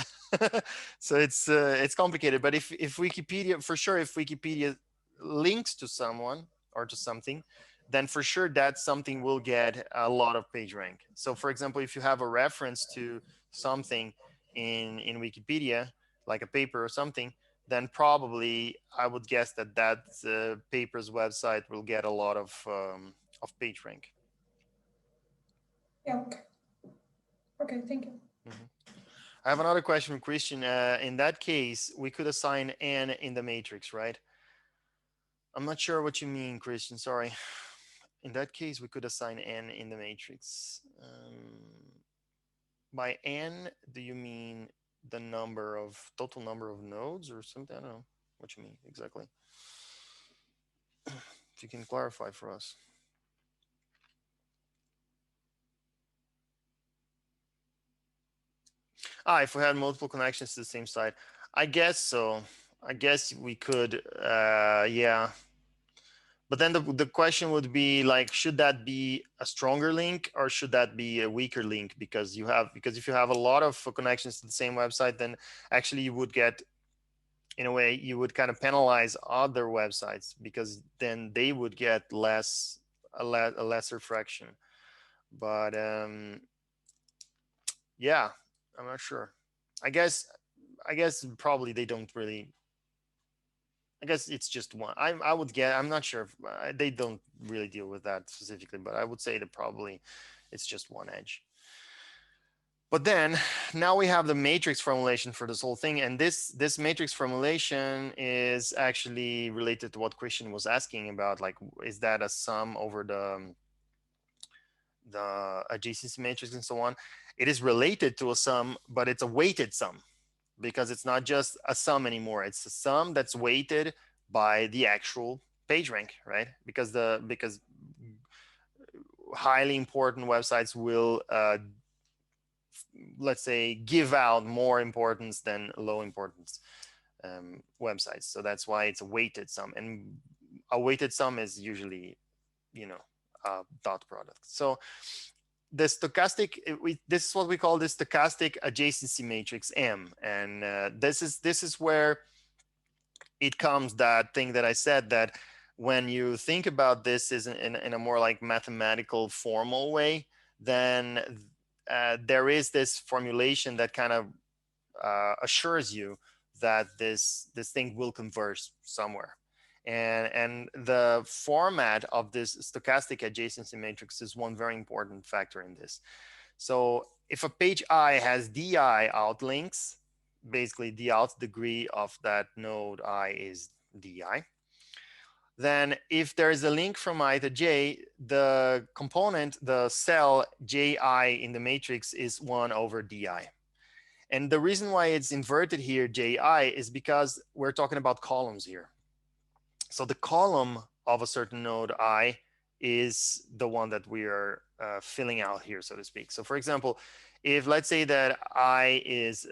[SPEAKER 1] So it's complicated. But if Wikipedia, for sure, if Wikipedia links to someone or to something, then for sure that something will get a lot of page rank. So for example, if you have a reference to something in Wikipedia, like a paper or something, then probably I would guess that paper's website will get a lot of page rank.
[SPEAKER 2] Yeah, okay. Okay, thank you.
[SPEAKER 1] Mhm. I have another question from Christian. In that case, we could assign n in the matrix, right? I'm not sure what you mean, Christian. Sorry. In that case, we could assign n in the matrix. By n, do you mean the total number of nodes or something? I don't know what you mean exactly. If you can clarify for us. If we had multiple connections to the same site, I guess so. I guess we could, yeah. But then the question would be like, should that be a stronger link or should that be a weaker link? Because if you have a lot of connections to the same website, then actually you would get, in a way, you would kind of penalize other websites, because then they would get a lesser fraction. But yeah, I'm not sure. I guess probably they don't really. I guess it's just one. I would get. I'm not sure if they don't really deal with that specifically, but I would say that probably it's just one edge. But then now we have the matrix formulation for this whole thing, and this matrix formulation is actually related to what Christian was asking about. Like, is that a sum over the adjacency matrix and so on? It is related to a sum, but it's a weighted sum, because it's not just a sum anymore. It's a sum that's weighted by the actual page rank, right? Because highly important websites will let's say give out more importance than low importance websites. So that's why it's a weighted sum, and a weighted sum is usually, you know, a dot product. So the stochastic, this is what we call the stochastic adjacency matrix M, and this is where it comes, that thing that I said, that when you think about this is in a more like mathematical formal way, then there is this formulation that kind of assures you that this thing will converge somewhere. And the format of this stochastic adjacency matrix is one very important factor in this. So if a page I has di outlinks, basically the out degree of that node I is di, then if there is a link from I to j, the component, the cell ji in the matrix is 1 over di. And the reason why it's inverted here, ji, is because we're talking about columns here. So the column of a certain node I is the one that we are filling out here, so to speak. So for example, if let's say that I is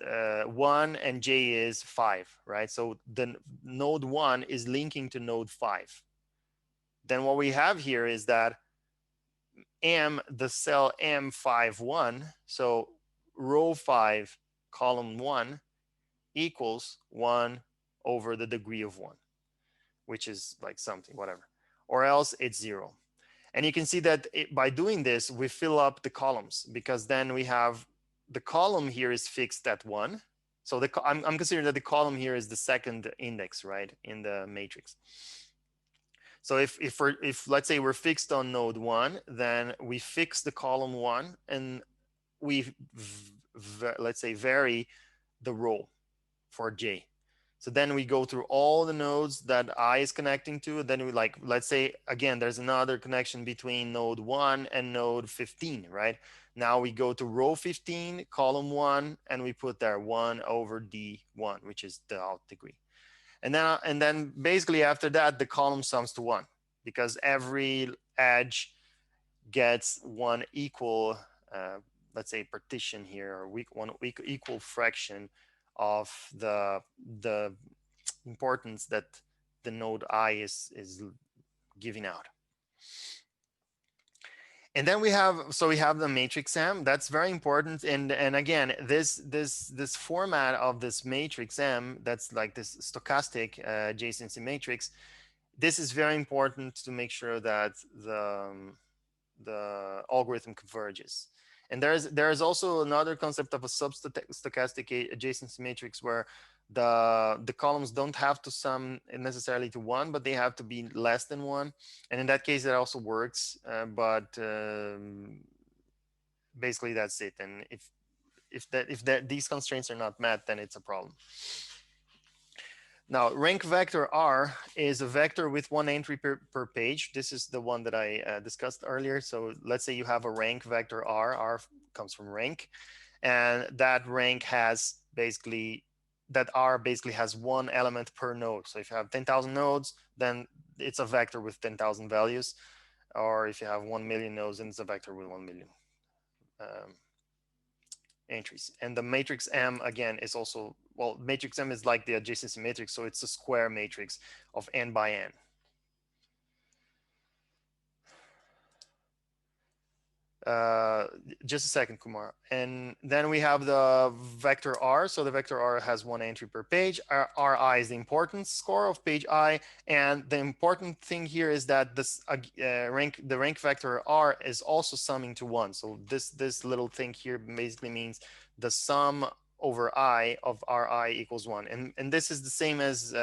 [SPEAKER 1] 1 and j is 5, right? So the node 1 is linking to node 5. Then what we have here is that M, the cell M51, so row 5, column 1 equals 1 over the degree of 1, which is like something, whatever. Or else it's 0. And you can see that by doing this, we fill up the columns, because then we have the column here is fixed at 1. So I'm considering that the column here is the second index, right, in the matrix. So if let's say we're fixed on node 1, then we fix the column 1, and we let's say vary the row for j. So then we go through all the nodes that I is connecting to. Then we like, let's say, again, there's another connection between node 1 and node 15, right? Now we go to row 15, column 1, and we put there 1 over D1, which is the out degree. And then basically after that, the column sums to 1, because every edge gets one equal, let's say, partition here, or one equal fraction of the importance that the node I is giving out. And then we have the matrix M. That's very important. And again, this format of this matrix M, that's like this stochastic adjacency matrix, this is very important to make sure that the algorithm converges. And there's also another concept of a substochastic adjacency matrix, where the columns don't have to sum necessarily to 1, but they have to be less than 1. And in that case, that also works. But basically, that's it. And if these constraints are not met, then it's a problem. Now, rank vector R is a vector with one entry per page. This is the one that I discussed earlier. So let's say you have a rank vector R. R comes from rank. And that rank has basically, that R basically has one element per node. So if you have 10,000 nodes, then it's a vector with 10,000 values. Or if you have 1 million nodes, then it's a vector with 1 million entries. And the matrix M, again, is also, well, matrix M is like the adjacency matrix, so it's a square matrix of n by n. uh, just a second, Kumar. And then we have the vector R. So the vector R has one entry per page. Ri is the importance score of page I. And the important thing here is that this the rank vector R is also summing to one. So this little thing here basically means the sum over I of Ri equals one. And this is the same as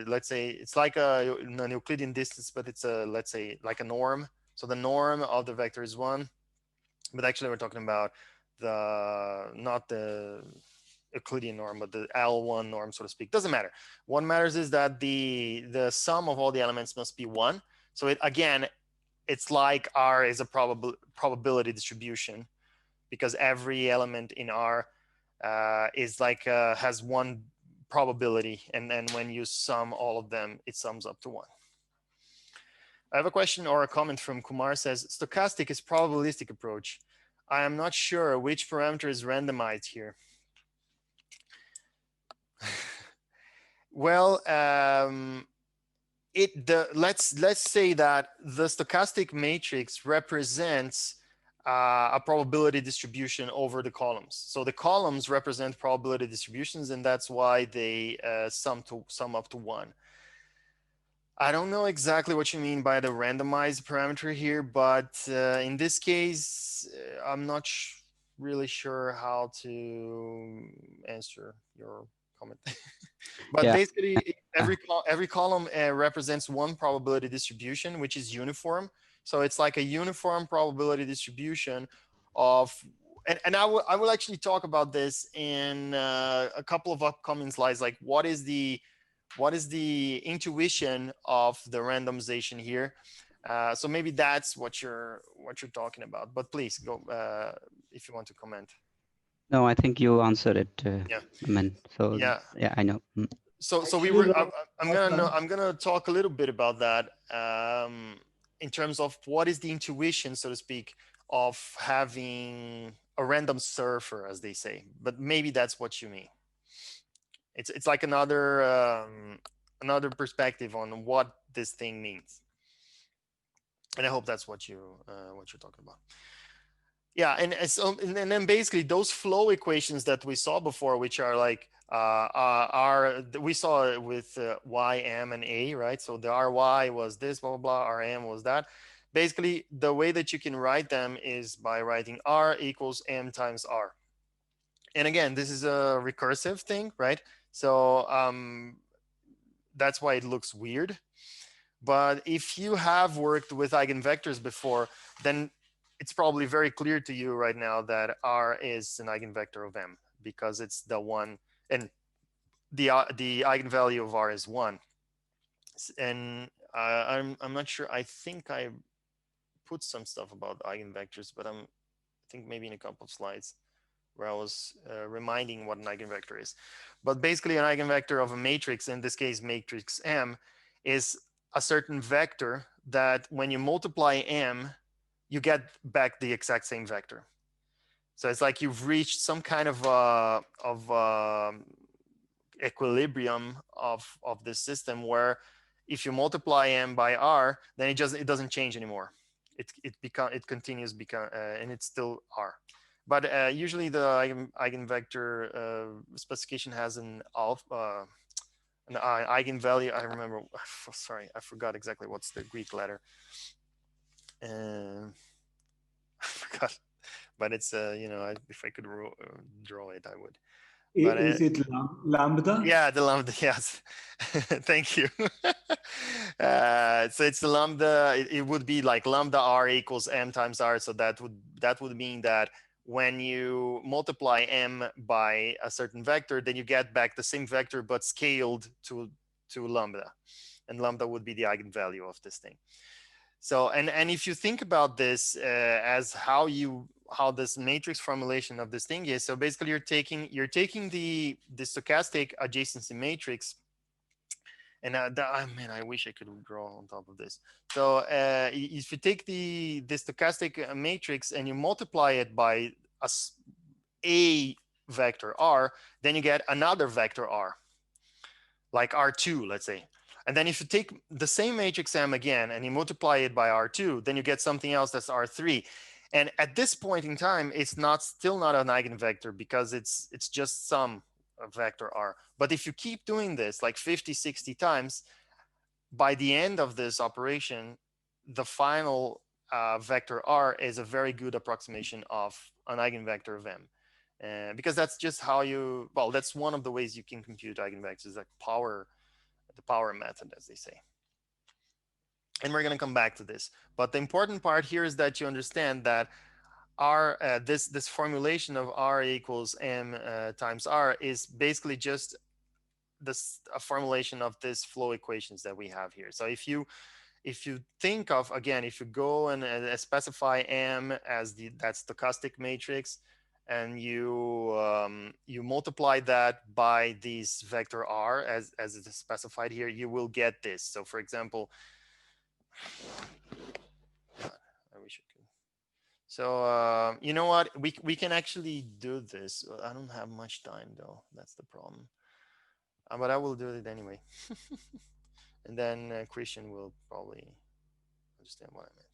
[SPEAKER 1] let's say it's like a Euclidean distance, but it's a, let's say, like a norm. So the norm of the vector is one, but actually we're talking about not the Euclidean norm, but the L1 norm, so to speak. Doesn't matter. What matters is that the sum of all the elements must be one. So again, it's like R is a probability distribution, because every element in R is like has one probability, and then when you sum all of them, it sums up to one. I have a question or a comment from Kumar. Says stochastic is probabilistic approach. I am not sure which parameter is randomized here. Well, let's say that the stochastic matrix represents a probability distribution over the columns. So the columns represent probability distributions, and that's why they sum up to one. I don't know exactly what you mean by the randomized parameter here, but in this case, I'm not really sure how to answer your comment. But
[SPEAKER 3] Yeah.
[SPEAKER 1] basically, every column represents one probability distribution, which is uniform. So it's like a uniform probability distribution of, and I will actually talk about this in a couple of upcoming slides, like what is the intuition of the randomization here. So maybe that's what you're talking about. But please go if you want to comment.
[SPEAKER 3] No, I think you answered it.
[SPEAKER 1] Yeah.
[SPEAKER 3] Aman. So
[SPEAKER 1] Yeah.
[SPEAKER 3] yeah, I know.
[SPEAKER 1] So
[SPEAKER 4] Actually,
[SPEAKER 1] I'm gonna talk a little bit about that in terms of what is the intuition, so to speak, of having a random surfer, as they say. But maybe that's what you mean. It's like another perspective on what this thing means, and I hope that's what you're talking about. Yeah, and so and then basically those flow equations that we saw before, which are like we saw it with y, m, and a, right? So the ry was this, blah blah blah, rm was that. Basically, the way that you can write them is by writing r equals m times r. And again, this is a recursive thing, right? So that's why it looks weird. But if you have worked with eigenvectors before, then it's probably very clear to you right now that R is an eigenvector of M, because it's the one, and the eigenvalue of R is 1. And I'm not sure. I think I put some stuff about eigenvectors, but I think maybe in a couple of slides where I was reminding what an eigenvector is. But basically, an eigenvector of a matrix, in this case matrix M, is a certain vector that when you multiply M, you get back the exact same vector. So it's like you've reached some kind of equilibrium of this system, where if you multiply M by R, then it doesn't change anymore. It continues and it's still R. But usually the eigenvector specification has an eigenvalue. I remember. Sorry, I forgot exactly what's the Greek letter. I forgot, but it's if I could draw it, I would. But,
[SPEAKER 4] is it lambda?
[SPEAKER 1] Yeah, the lambda. Yes, thank you. So it's the lambda. It would be like lambda r equals m times r. So that would mean that when you multiply M by a certain vector, then you get back the same vector but scaled to lambda, and lambda would be the eigenvalue of this thing. So and if you think about this as how this matrix formulation of this thing is, so basically you're taking the stochastic adjacency matrix, and man, I wish I could draw on top of this. So if you take the stochastic matrix and you multiply it by a vector r, then you get another vector r, like r2, let's say. And then if you take the same matrix M again and you multiply it by R2, then you get something else that's R3. And at this point in time, it's still not an eigenvector because it's just some vector R. But if you keep doing this like 50, 60 times, by the end of this operation, the final vector R is a very good approximation of an eigenvector of M. Because that's just how you, well, that's one of the ways you can compute eigenvectors, like the power method, as they say. And we're going to come back to this. But the important part here is that you understand that R, this formulation of R equals M times R is basically just a formulation of this flow equations that we have here. So if you think of, again, if you go and specify M as that stochastic matrix, and you multiply that by this vector R as it is specified here, you will get this. So for example, I wish I could. So you know what, we can actually do this. I don't have much time though, that's the problem. But I will do it anyway. And then Christian will probably understand what I meant.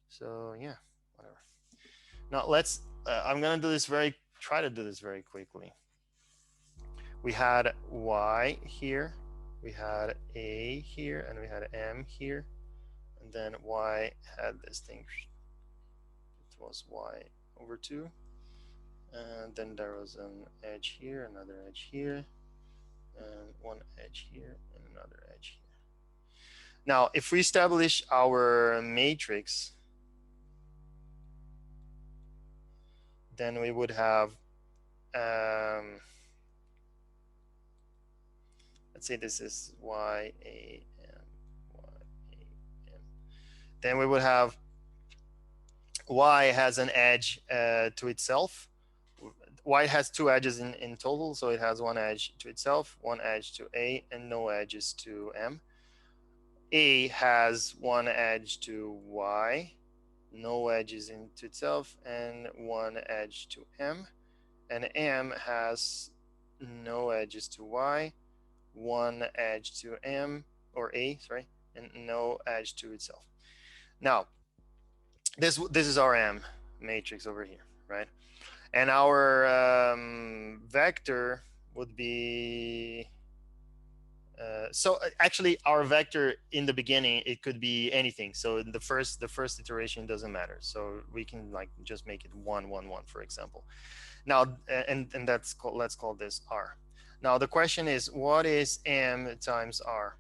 [SPEAKER 1] So yeah, whatever. Now let's, I'm gonna try to do this very quickly. We had Y here, we had A here, and we had M here. And then Y had this thing, it was Y over 2. And then there was an edge here, another edge here, and one edge here, and another edge here. Now, if we establish our matrix, then we would have, let's say this is Y, A, M, Y, A, M. Then we would have Y has an edge to itself. Y has 2 edges in total, so it has one edge to itself, one edge to A, and no edges to M. A has one edge to Y, no edges into itself, and one edge to M. And M has no edges to Y, one edge to M, or A, sorry, and no edge to itself. Now, this is our M matrix over here, right? And our vector would be, so actually our vector in the beginning, it could be anything. So in the first iteration doesn't matter. So we can like just make it 1, 1, 1, for example. Now, and that's called, let's call this R. Now the question is, what is M times R?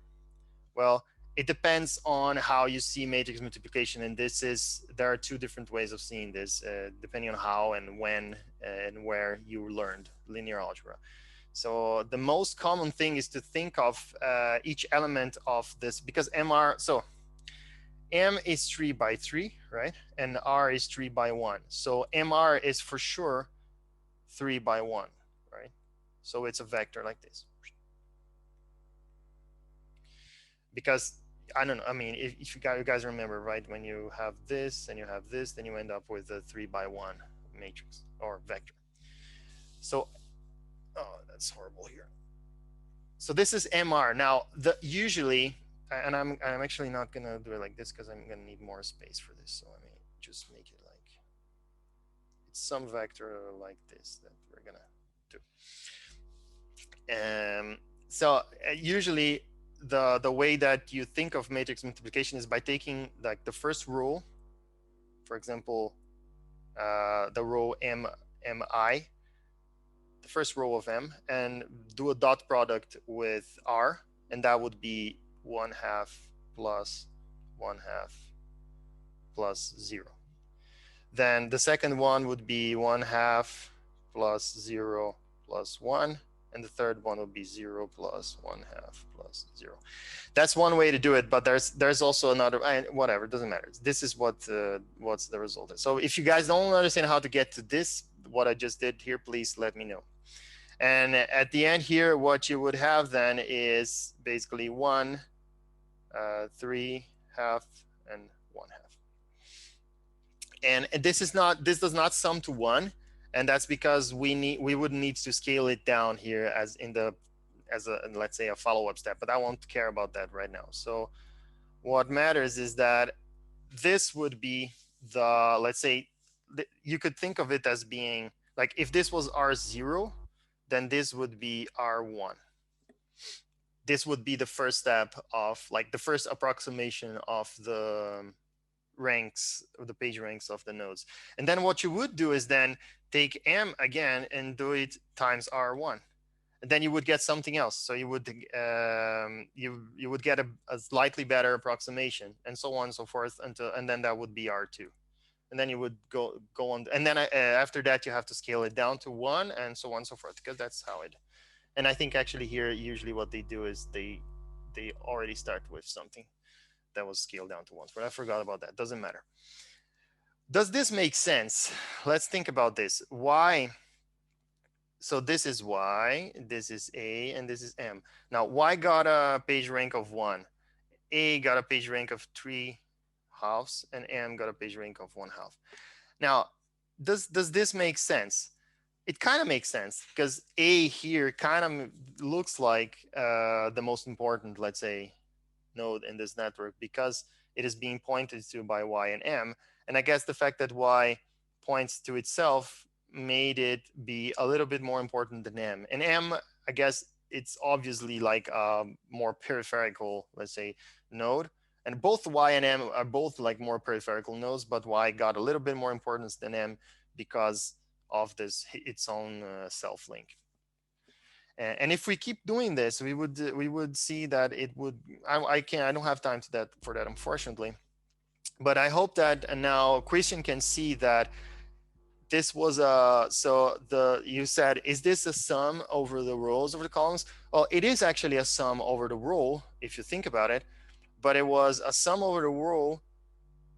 [SPEAKER 1] Well, it depends on how you see matrix multiplication, and there are 2 different ways of seeing this, depending on how and when and where you learned linear algebra. So the most common thing is to think of each element of this, because MR, so M is 3 by 3, right? And R is 3 by 1. So MR is for sure 3 by 1, right? So it's a vector like this. Because I don't know, I mean, if you guys remember, right, when you have this and you have this, then you end up with a 3 by 1 matrix or vector. So, oh, that's horrible here. So this is MR. Now, usually, and I'm actually not gonna do it like this because I'm gonna need more space for this. So let me just make it like, it's some vector like this that we're gonna do. So usually, the way that you think of matrix multiplication is by taking like the first row, for example, the row MI, the first row of M, and do a dot product with R, and that would be 1/2 plus 1/2 plus 0. Then the second one would be 1/2 plus 0 plus 1. And the third one will be 0 plus 1/2 plus 0. That's one way to do it, but there's also another, whatever, it doesn't matter. This is what's the result is. So if you guys don't understand how to get to this, what I just did here, please let me know. And at the end here, what you would have then is basically 1, 3, half, and 1/2. And this does not sum to 1. And that's because we would need to scale it down here as as a, let's say, a follow-up step, but I won't care about that right now. So what matters is that this would be the, let's say, you could think of it as being like, if this was R0, then this would be R1. This would be the first step of, like, the first approximation of the ranks, or the page ranks of the nodes. And then what you would do is then take M again and do it times R1. And then you would get something else. So you would you would get a slightly better approximation, and so on and so forth, until, and then that would be R2. And then you would go on, and then after that you have to scale it down to 1, and so on and so forth, because that's how it. And I think actually here usually what they do is they already start with something that was scaled down to 1, but I forgot about that. Doesn't matter. Does this make sense? Let's think about this. Y. So this is Y, this is A, and this is M. Now Y got a page rank of 1, A got a page rank of 3/2, and M got a page rank of 1/2. Now, does this make sense? It kind of makes sense, because A here kind of looks like the most important, let's say, node in this network, because it is being pointed to by Y and M. And I guess the fact that Y points to itself made it be a little bit more important than M. And M, I guess it's obviously like a more peripheral, let's say, node. And both Y and M are both like more peripheral nodes, but Y got a little bit more importance than M because of this, its own self link. And if we keep doing this, we would see that it would. I don't have time for that, unfortunately. But I hope that now Christian can see that this was a. So you said, is this a sum over the rows, over the columns? Well, it is actually a sum over the row if you think about it, but it was a sum over the row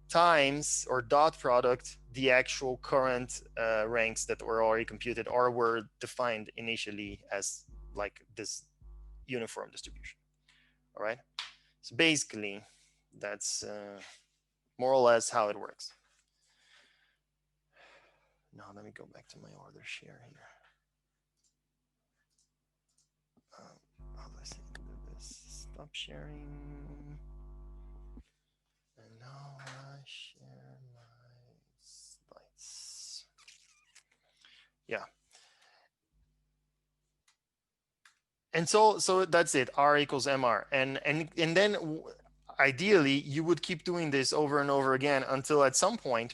[SPEAKER 1] times, or dot product, the actual current ranks that were already computed or were defined initially as like this uniform distribution. All right. So basically, that's more or less how it works. Now let me go back to my order share here. How do I say do this? Stop sharing. And now I share my slides. Yeah. And so that's it. R equals MR. And then ideally you would keep doing this over and over again until at some point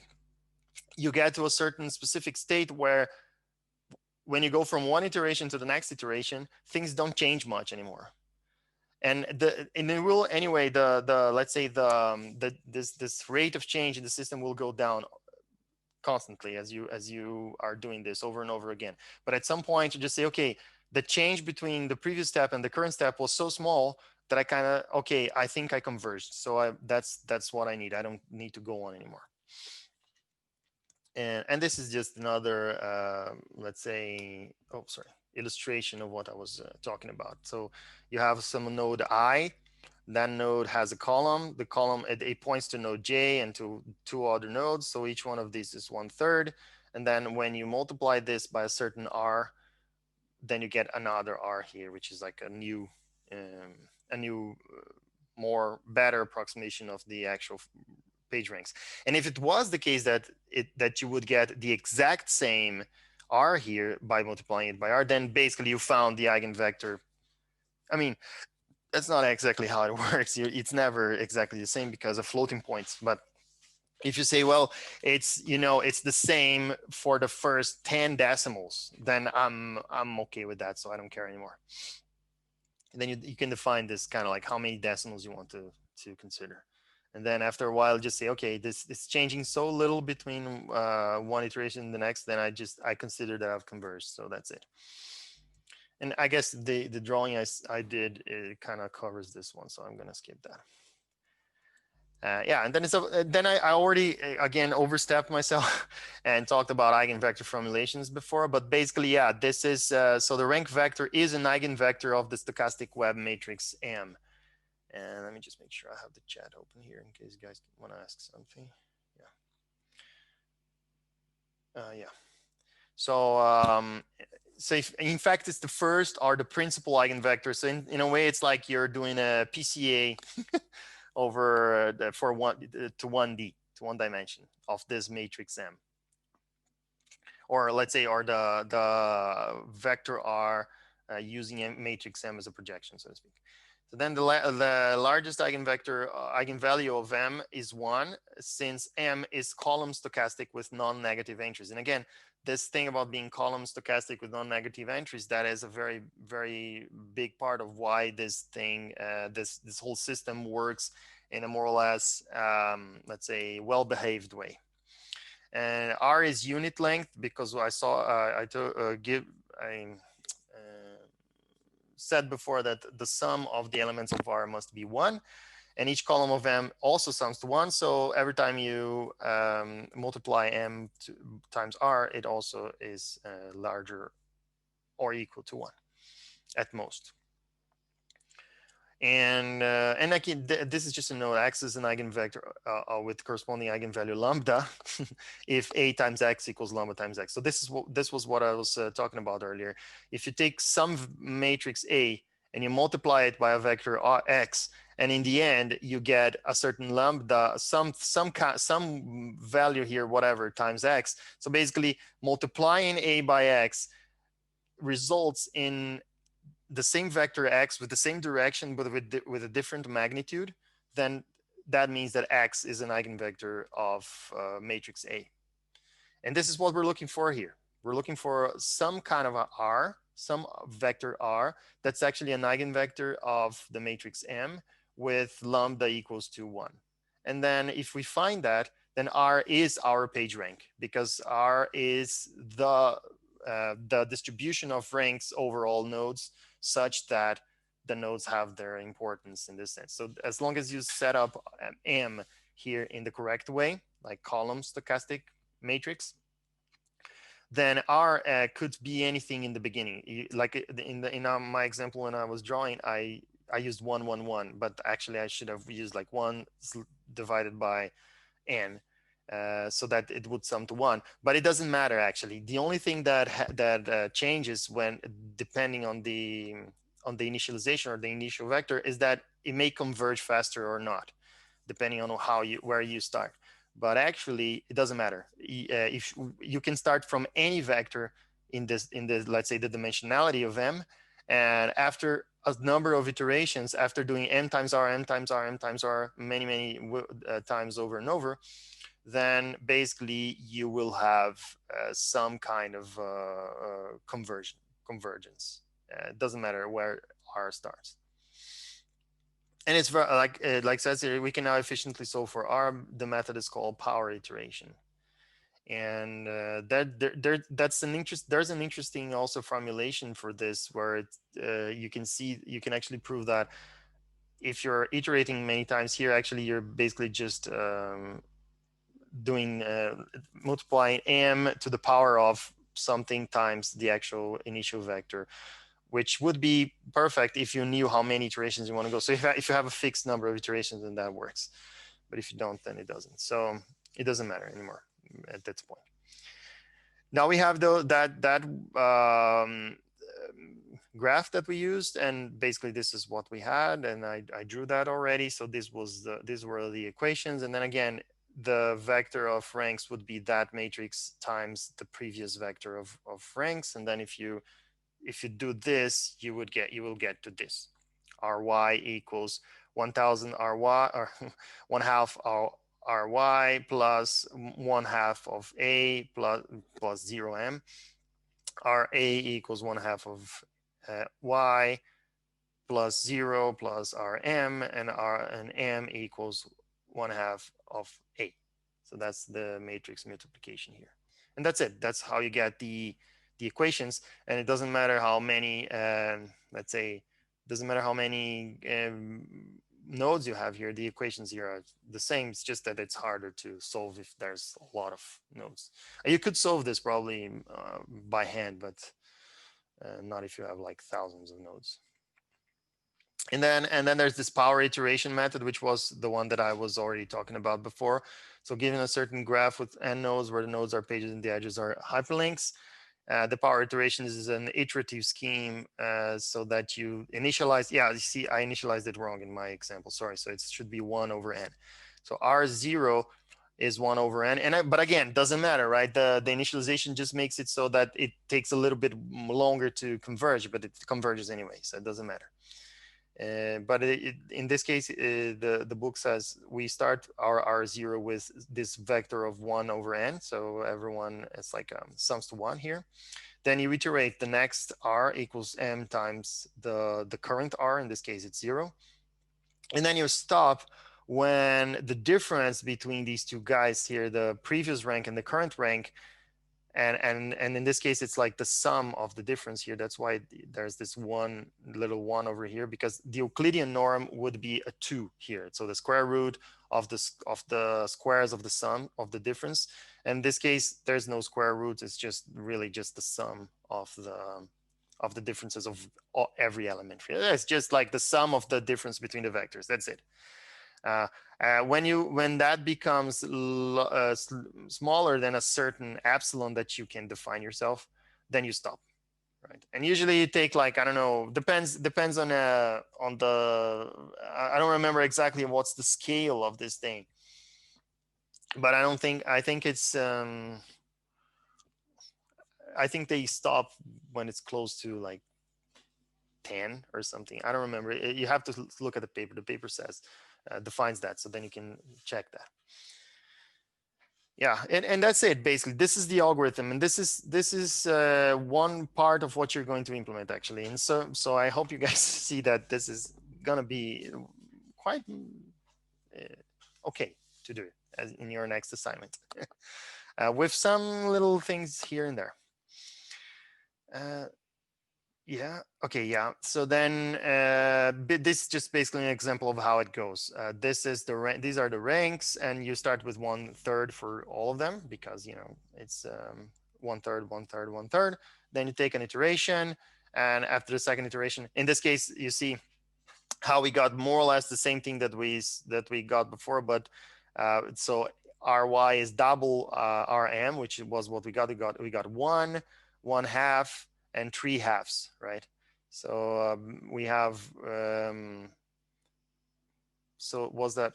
[SPEAKER 1] you get to a certain specific state where when you go from one iteration to the next iteration, things don't change much anymore. And it will anyway, let's say this rate of change in the system will go down constantly as you are doing this over and over again. But at some point you just say, okay, the change between the previous step and the current step was so small that I kind of, okay, I think I converged. So that's what I need. I don't need to go on anymore. And this is just another, let's say, oh, sorry, illustration of what I was talking about. So you have some node I, that node has a column. The column, it points to node J and to 2 other nodes. So each one of these is 1/3. And then when you multiply this by a certain R, then you get another R here, which is like a new, more better approximation of the actual page ranks. And if it was the case that you would get the exact same R here by multiplying it by R, then basically you found the eigenvector. I mean, that's not exactly how it works. It's never exactly the same because of floating points. But if you say, well, it's the same for the first 10 decimals, then I'm okay with that. So I don't care anymore. And then you can define this kind of like how many decimals you want to consider. And then after a while, just say, okay, this is changing so little between one iteration and the next, then I consider that I've converged. So that's it. And I guess the drawing I did, it kind of covers this one. So I'm going to skip that. Yeah, and then I already, again, overstepped myself and talked about eigenvector formulations before. But basically, yeah, this is, so the rank vector is an eigenvector of the stochastic web matrix M. And let me just make sure I have the chat open here in case you guys want to ask something. Yeah. Yeah. So so in fact, it's the first or the principal eigenvector. So in a way, it's like you're doing a PCA over for to 1D, to one dimension of this matrix M. Or let's say, or the vector R using a matrix M as a projection, so to speak. So then the largest eigenvector, eigenvalue of M is 1, since M is column stochastic with non-negative entries. And again, this thing about being column stochastic with non-negative entries, that is a very, very big part of why this thing, this whole system works in a more or less, let's say, well-behaved way. And R is unit length, because I saw, I said before that the sum of the elements of R must be 1, and each column of M also sums to 1. So every time you multiply M times R, it also is larger or equal to 1 at most. And this is just a note: X is an eigenvector with corresponding eigenvalue lambda if A times X equals lambda times X. So this was what I was talking about earlier. If you take some matrix A and you multiply it by a vector X, and in the end you get a certain lambda, some value here, whatever, times X. So basically, multiplying A by X results in the same vector X with the same direction, but with a different magnitude, then that means that X is an eigenvector of matrix A. And this is what we're looking for here. We're looking for some kind of a R, some vector R, that's actually an eigenvector of the matrix M with lambda equals to 1. And then if we find that, then R is our page rank, because R is the distribution of ranks over all nodes, such that the nodes have their importance in this sense. So as long as you set up M here in the correct way, like column stochastic matrix, then R could be anything in the beginning. Like in my example, when I was drawing, I used 1, 1, 1, but actually I should have used like 1 divided by N. So that it would sum to 1, but it doesn't matter actually. The only thing that changes when, depending on the initialization or the initial vector, is that it may converge faster or not, depending on where you start. But actually, it doesn't matter. If you can start from any vector in this, let's say, the dimensionality of M, and after a number of iterations, after doing M times R, M times R, M times R many times over and over, then basically you will have some kind of convergence. It doesn't matter where R starts. And it's very, like says here, we can now efficiently solve for R. The method is called power iteration. And there's an interesting also formulation for this, where you can actually prove that if you're iterating many times here, actually you're basically just doing multiplying M to the power of something times the actual initial vector, which would be perfect if you knew how many iterations you want to go. So if you have a fixed number of iterations, then that works. But if you don't, then it doesn't. So it doesn't matter anymore at that point. Now we have that graph that we used, and basically this is what we had, and I drew that already. So these were the equations, and then again, the vector of ranks would be that matrix times the previous vector of ranks, and then if you do this, you will get to this. Ry equals 1000 Ry, or 1/2 Ry plus 1/2 of A plus 0 M. Ra equals 1/2 of Y plus 0 plus Rm, and M equals 1/2 of A. So that's the matrix multiplication here. And that's it. That's how you get the equations. And it doesn't matter how many, let's say, doesn't matter how many nodes you have here. The equations here are the same. It's just that it's harder to solve if there's a lot of nodes. You could solve this probably by hand, but not if you have like thousands of nodes. And then there's this power iteration method, which was the one that I was already talking about before. So given a certain graph with n nodes, where the nodes are pages and the edges are hyperlinks, The power iteration is an iterative scheme so that you initialize. Yeah, you see, I initialized it wrong in my example. Sorry. So it should be 1 over n. So R0 is 1 over n. But again, doesn't matter, right? The initialization just makes it so that it takes a little bit longer to converge, but it converges anyway. So it doesn't matter. But in this case, the book says we start our R0 with this vector of 1 over n. So everyone is like sums to 1 here. Then you iterate the next R equals m times the current R. In this case, it's 0. And then you stop when the difference between these two guys here, the previous rank and the current rank, and in this case, it's like the sum of the difference here. That's why there's this one little 1 over here, because the Euclidean norm would be a 2 here. So the square root of the squares of the sum of the difference. And in this case, there's no square roots. It's just really just the sum of the differences of every element. It's just like the sum of the difference between the vectors. That's it. When that becomes smaller than a certain epsilon that you can define yourself, then you stop, right? And usually you take like, I don't know, depends on the I don't remember exactly what's the scale of this thing, but I think it's I think they stop when it's close to like 10 or something. I don't remember. You have to look at the paper. The paper says defines that, so then you can check that. Yeah, and that's it basically. This is the algorithm, and this is one part of what you're going to implement actually. And so I hope you guys see that this is gonna be quite okay to do as in your next assignment with some little things here and there. Yeah. Okay. Yeah. So then this is just basically an example of how it goes. This is these are the ranks, and you start with 1/3 for all of them because it's 1/3, 1/3, 1/3. Then you take an iteration, and after the second iteration, in this case, you see how we got more or less the same thing that we got before, but so Ry is double Rm, which was what we got. We got 1, 1/2. And 3/2, right? So we have, so was that,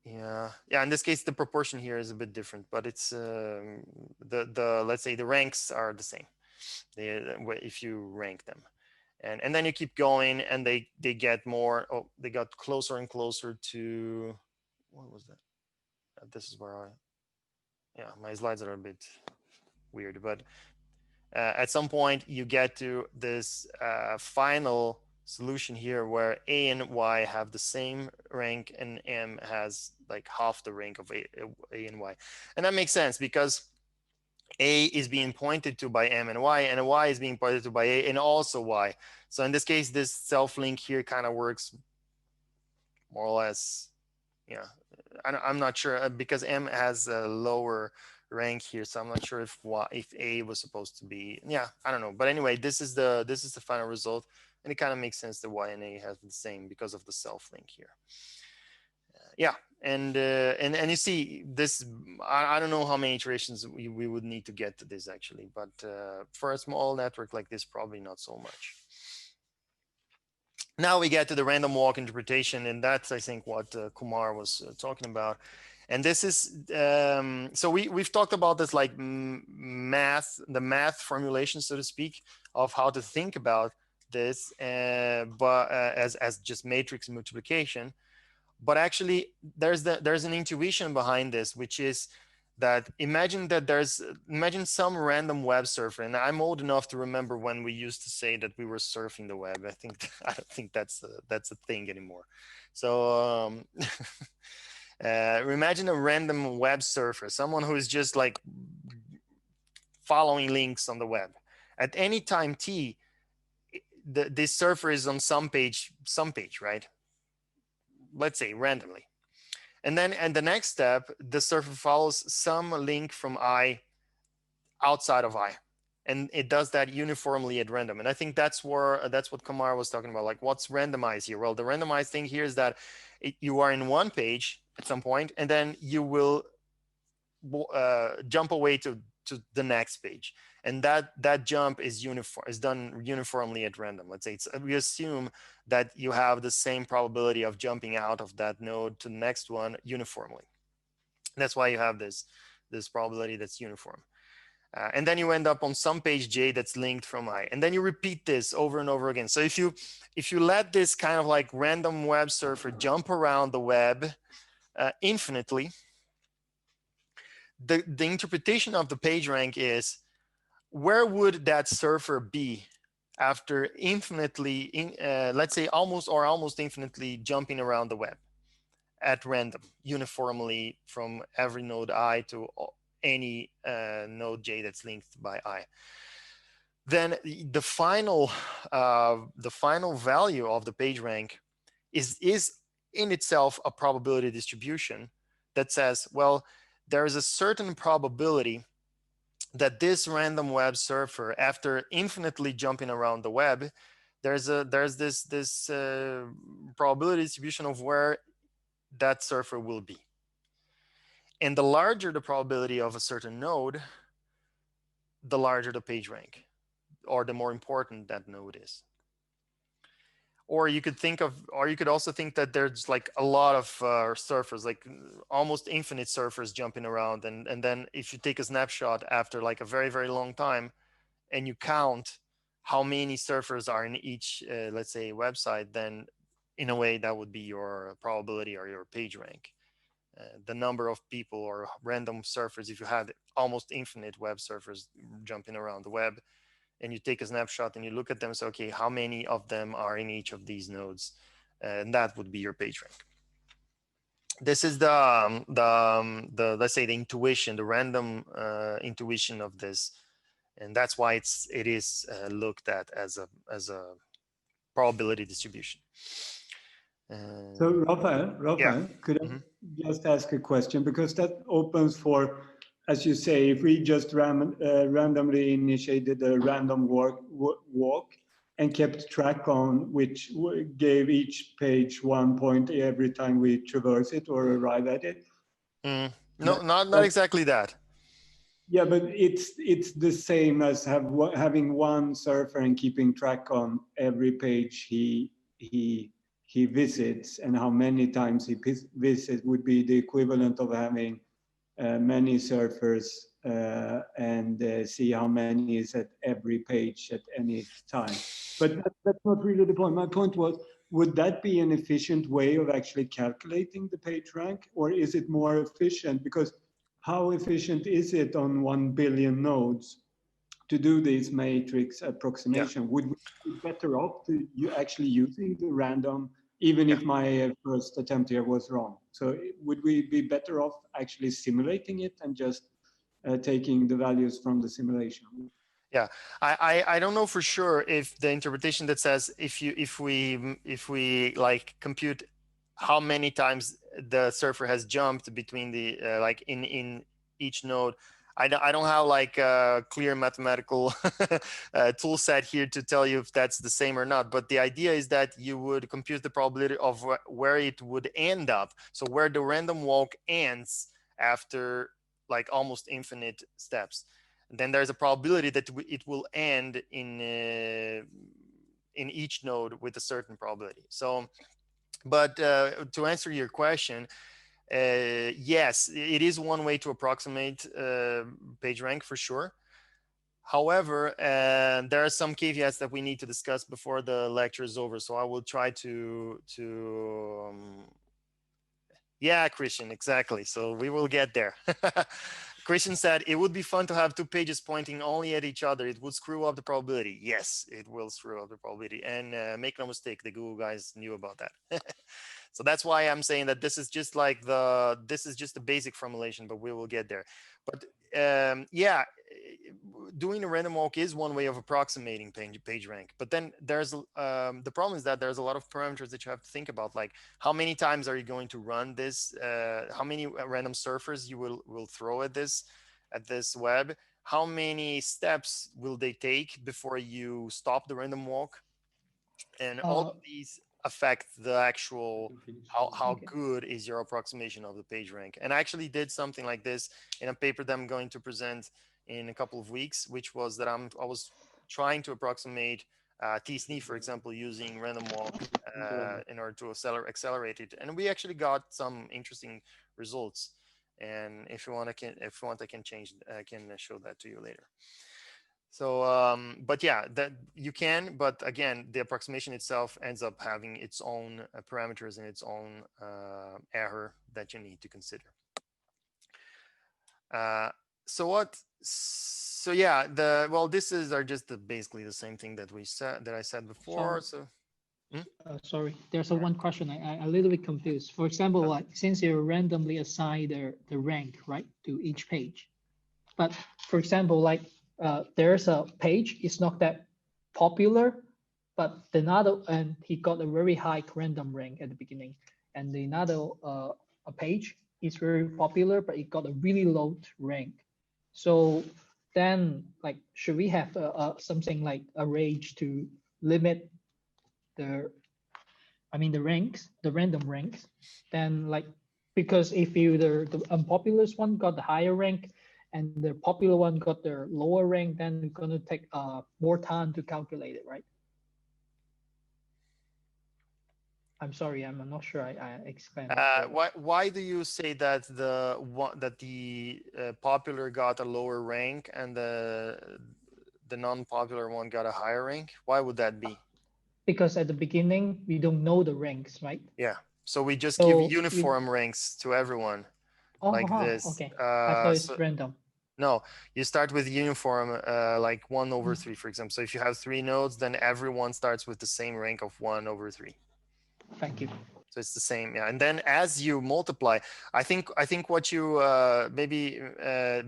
[SPEAKER 1] yeah, in this case, the proportion here is a bit different, but it's, let's say the ranks are the same if you rank them. And then you keep going and they get more, they got closer and closer to, what was that? This is where my slides are a bit weird, but at some point you get to this final solution here where A and Y have the same rank and M has like half the rank of A and Y. And that makes sense because A is being pointed to by M and Y is being pointed to by A and also Y. So in this case, this self-link here kind of works more or less. Yeah, I'm not sure because M has a lower rank here, so I'm not sure if A was supposed to be. Yeah, I don't know. But anyway, this is the final result, and it kind of makes sense that Y and A have the same because of the self-link here. Yeah, and you see this. I don't know how many iterations we would need to get to this actually, but for a small network like this, probably not so much. Now we get to the random walk interpretation, and that's, I think, what Kumar was talking about. And this is, so we've talked about this like the math formulation, so to speak, of how to think about this, but as just matrix multiplication. But actually, there's an intuition behind this, which is that imagine some random web surfer, and I'm old enough to remember when we used to say that we were surfing the web. I don't think that's a thing anymore. So imagine a random web surfer, someone who is just like following links on the web. At any time t, this surfer is on some page, right? Let's say randomly. And then at the next step, the surfer follows some link from I outside of I. And it does that uniformly at random. And I think that's what Kumar was talking about. Like, what's randomized here? Well, the randomized thing here is that you are in one page at some point, and then you will jump away to to the next page. And that jump is done uniformly at random. Let's say we assume that you have the same probability of jumping out of that node to the next one uniformly. That's why you have this probability that's uniform. And then you end up on some page J that's linked from I. And then you repeat this over and over again. So if you let this kind of like random web surfer jump around the web infinitely, the interpretation of the page rank is, where would that surfer be after infinitely, let's say almost infinitely jumping around the web at random, uniformly from every node I to any node J that's linked by I. Then the final value of the page rank is in itself a probability distribution that says, well, there is a certain probability that this random web surfer, after infinitely jumping around the web, there's this probability distribution of where that surfer will be. And the larger the probability of a certain node, the larger the page rank, or the more important that node is. Or you could also think that there's like a lot of surfers, like almost infinite surfers jumping around. And then if you take a snapshot after like a very, very long time and you count how many surfers are in each, let's say, website, then in a way that would be your probability or your page rank. The number of people or random surfers, if you had almost infinite web surfers jumping around the web, and you take a snapshot and you look at them, so okay, how many of them are in each of these nodes? And that would be your page rank. This is the let's say the intuition, the random intuition of this, and that's why it is looked at as a probability distribution.
[SPEAKER 4] So Raphael,
[SPEAKER 1] Yeah.
[SPEAKER 4] could I just ask a question, because that opens for, as you say, if we just randomly initiated a random walk and kept track on which gave each page 1 point every time we traverse it or arrive at it.
[SPEAKER 1] No, not exactly that.
[SPEAKER 4] Yeah, but it's the same as having one surfer and keeping track on every page he visits, and how many times he visits would be the equivalent of having many surfers and see how many is at every page at any time. But that's not really the point. My point was, would that be an efficient way of actually calculating the page rank, or is it more efficient? Because how efficient is it on 1 billion nodes to do this matrix approximation? Yeah. Would we be better off to actually using the random, even if my first attempt here was wrong? So would we be better off actually simulating it and just taking the values from the simulation?
[SPEAKER 1] Yeah, I don't know for sure if the interpretation that says if we like compute how many times the surfer has jumped between the like in each node. I don't have like a clear mathematical tool set here to tell you if that's the same or not. But the idea is that you would compute the probability of where it would end up. So where the random walk ends after like almost infinite steps. And then there's a probability that it will end in each node with a certain probability. So, but to answer your question, yes, it is one way to approximate PageRank for sure. However, there are some caveats that we need to discuss before the lecture is over. So I will try to yeah, Christian, exactly. So we will get there. Christian said, it would be fun to have two pages pointing only at each other. It would screw up the probability. Yes, it will screw up the probability. And make no mistake, the Google guys knew about that. So that's why I'm saying that this is just like this is just the basic formulation, but we will get there. But yeah, doing a random walk is one way of approximating page rank. But then there's the problem is that there's a lot of parameters that you have to think about, like how many times are you going to run this, how many random surfers you will throw at this web, how many steps will they take before you stop the random walk, and all of these affect the actual how good is your approximation of the page rank. And I actually did something like this in a paper that I'm going to present in a couple of weeks, which was that I was trying to approximate t-SNE, for example, using random walk in order to accelerate it, and we actually got some interesting results. And if you want, I can change. I can show that to you later. So, but yeah, that you can. But again, the approximation itself ends up having its own parameters and its own error that you need to consider. So yeah, this are just basically the same thing that I said before.
[SPEAKER 5] Sorry.
[SPEAKER 1] So
[SPEAKER 5] Sorry, there's one question I'm a little bit confused. For example, like since you randomly assign the rank, right, to each page, but for example, like there's a page, it's not that popular, but and he got a very high random rank at the beginning, and another a page is very popular, but it got a really low rank. So then, like, should we have something like a range to limit the ranks, the random ranks? Then, like, because if the unpopular one got the higher rank and the popular one got the lower rank, then it's going to take more time to calculate it, right? I'm sorry, I'm not sure I explained.
[SPEAKER 1] Why do you say that the popular got a lower rank and the non-popular one got a higher rank? Why would that be?
[SPEAKER 5] Because at the beginning we don't know the ranks, right?
[SPEAKER 1] Yeah, so we just give uniform ranks to everyone, like this.
[SPEAKER 5] Okay, I thought it's random.
[SPEAKER 1] No, you start with uniform, like 1/3, for example. So if you have 3 nodes, then everyone starts with the same rank of 1/3.
[SPEAKER 5] Thank you.
[SPEAKER 1] So it's the same, yeah. And then as you multiply, I think what you maybe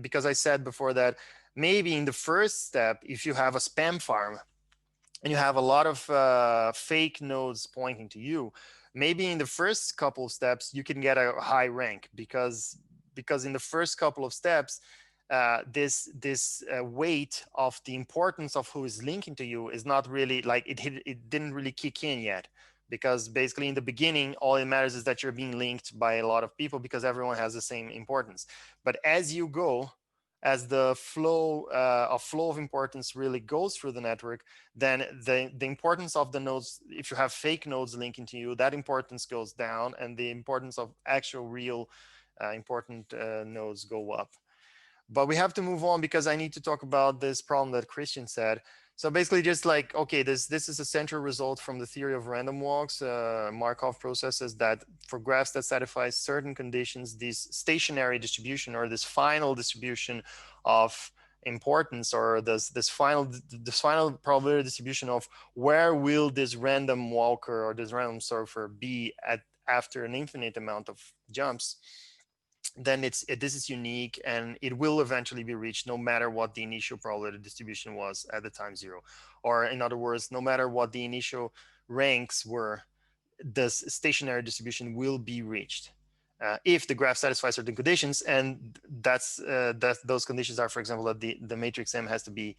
[SPEAKER 1] because I said before that maybe in the first step, if you have a spam farm and you have a lot of fake nodes pointing to you, maybe in the first couple of steps you can get a high rank because in the first couple of steps, this weight of the importance of who is linking to you is not really like it didn't really kick in yet. Because basically in the beginning, all it matters is that you're being linked by a lot of people because everyone has the same importance. But as you go, as the flow of importance really goes through the network, then the importance of the nodes, if you have fake nodes linking to you, that importance goes down and the importance of actual real important nodes go up. But we have to move on because I need to talk about this problem that Christian said. So basically just like, okay, this is a central result from the theory of random walks, Markov processes, that for graphs that satisfy certain conditions, this stationary distribution or this final distribution of importance, or this final probability distribution of where will this random walker or this random surfer be after an infinite amount of jumps, then this is unique and it will eventually be reached no matter what the initial probability distribution was at the time 0. Or in other words, no matter what the initial ranks were, the stationary distribution will be reached if the graph satisfies certain conditions. And those conditions are, for example, that the matrix M has to be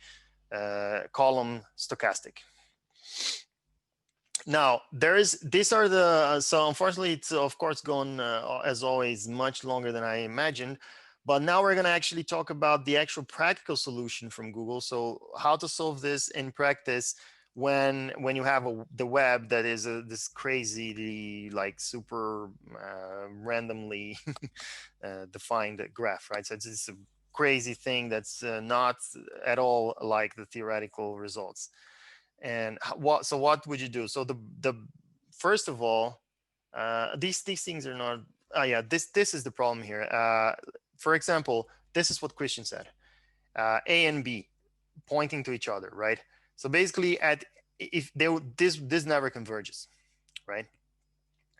[SPEAKER 1] column stochastic. Now so unfortunately it's of course gone as always much longer than I imagined, but now we're going to actually talk about the actual practical solution from Google. So how to solve this in practice when you have the web that is this crazy, like super randomly defined graph, right? So it's a crazy thing that's not at all like the theoretical results. And what would you do? So the first of all, these things are not. This is the problem here. For example, this is what Christian said: A and B pointing to each other, right? So basically, this never converges, right?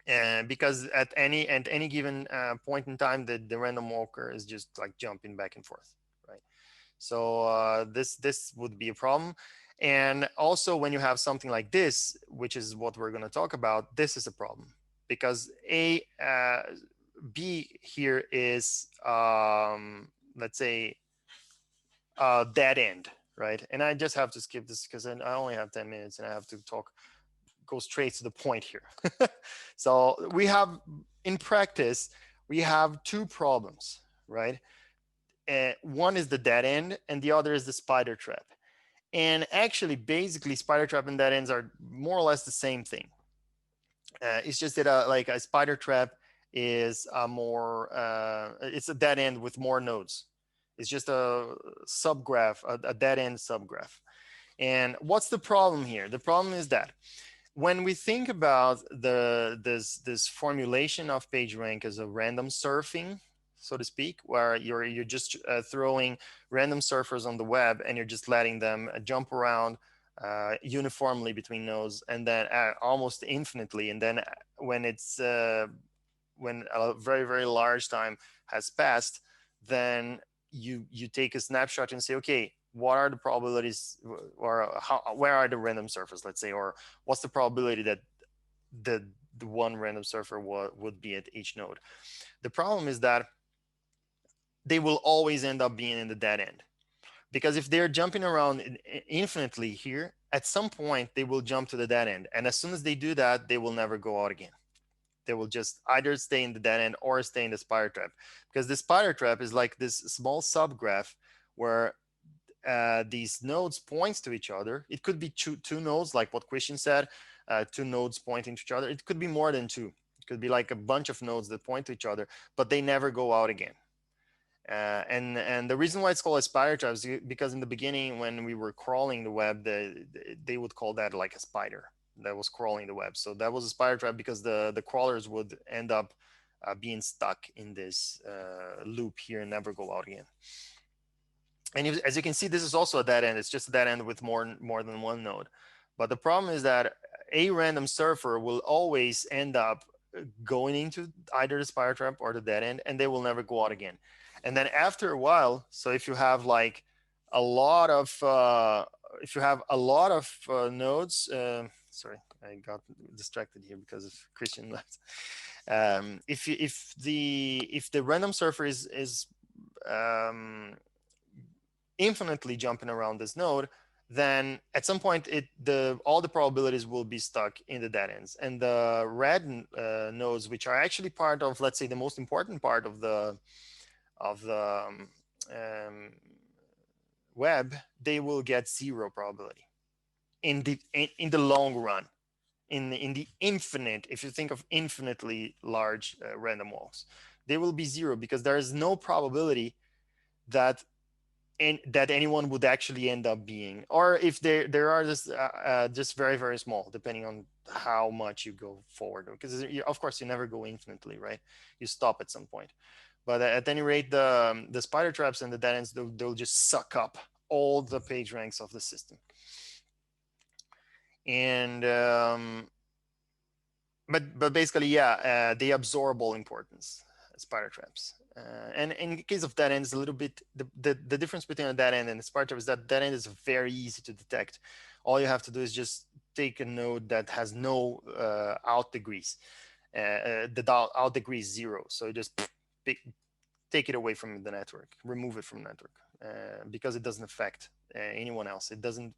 [SPEAKER 1] And because at any given point in time, the random walker is just like jumping back and forth, right? So this would be a problem. And also when you have something like this, which is what we're going to talk about, this is a problem because B here is, let's say, a dead end, right? And I just have to skip this because I only have 10 minutes and I have to go straight to the point here. So we have, in practice, we have 2 problems, right? one is the dead end and the other is the spider trap. And actually, basically, spider trap and dead ends are more or less the same thing. It's just that like a spider trap is a more, it's a dead end with more nodes. It's just a subgraph, a dead end subgraph. And what's the problem here? The problem is that when we think about this formulation of PageRank as a random surfing, so to speak, where you're just throwing random surfers on the web and you're just letting them jump around uniformly between nodes, and then almost infinitely. And then when it's when a very large time has passed, then you take a snapshot and say, okay, what are the probabilities, or where are the random surfers, let's say, or what's the probability that the one random surfer would be at each node? The problem is that they will always end up being in the dead end, because if they're jumping around infinitely here, at some point they will jump to the dead end, and as soon as they do that, they will never go out again. They will just either stay in the dead end or stay in the spider trap, because the spider trap is like this small subgraph where these nodes points to each other. It could be two nodes, like what Christian said, two nodes pointing to each other. It could be more than two. It could be like a bunch of nodes that point to each other, but they never go out again. And the reason why it's called a spider trap is because in the beginning, when we were crawling the web, they would call that like a spider that was crawling the web. So that was a spider trap because the crawlers would end up being stuck in this loop here and never go out again. And as you can see, this is also a dead end. It's just a dead end with more than one node. But the problem is that a random surfer will always end up going into either the spider trap or the dead end, and they will never go out again. And then after a while, so if you have like a lot of nodes, sorry, I got distracted here because of Christian left. If the random surfer is infinitely jumping around this node, then at some point all the probabilities will be stuck in the dead ends, and the red nodes, which are actually part of, let's say, the most important part of the web, they will get 0 probability in the long run. In the infinite, if you think of infinitely large random walks, they will be 0, because there is no probability that anyone would actually end up being, or if there are just very small, depending on how much you go forward, because of course you never go infinitely, right? You stop at some point. But at any rate, the spider traps and the dead ends, they'll just suck up all the page ranks of the system. And but basically, yeah, they absorb all importance, spider traps. And in the case of dead ends, a little bit, the difference between a dead end and a spider trap is that dead end is very easy to detect. All you have to do is just take a node that has no out degrees. The out degree is 0, so you just take it away from the network, remove it from the network, because it doesn't affect anyone else. It doesn't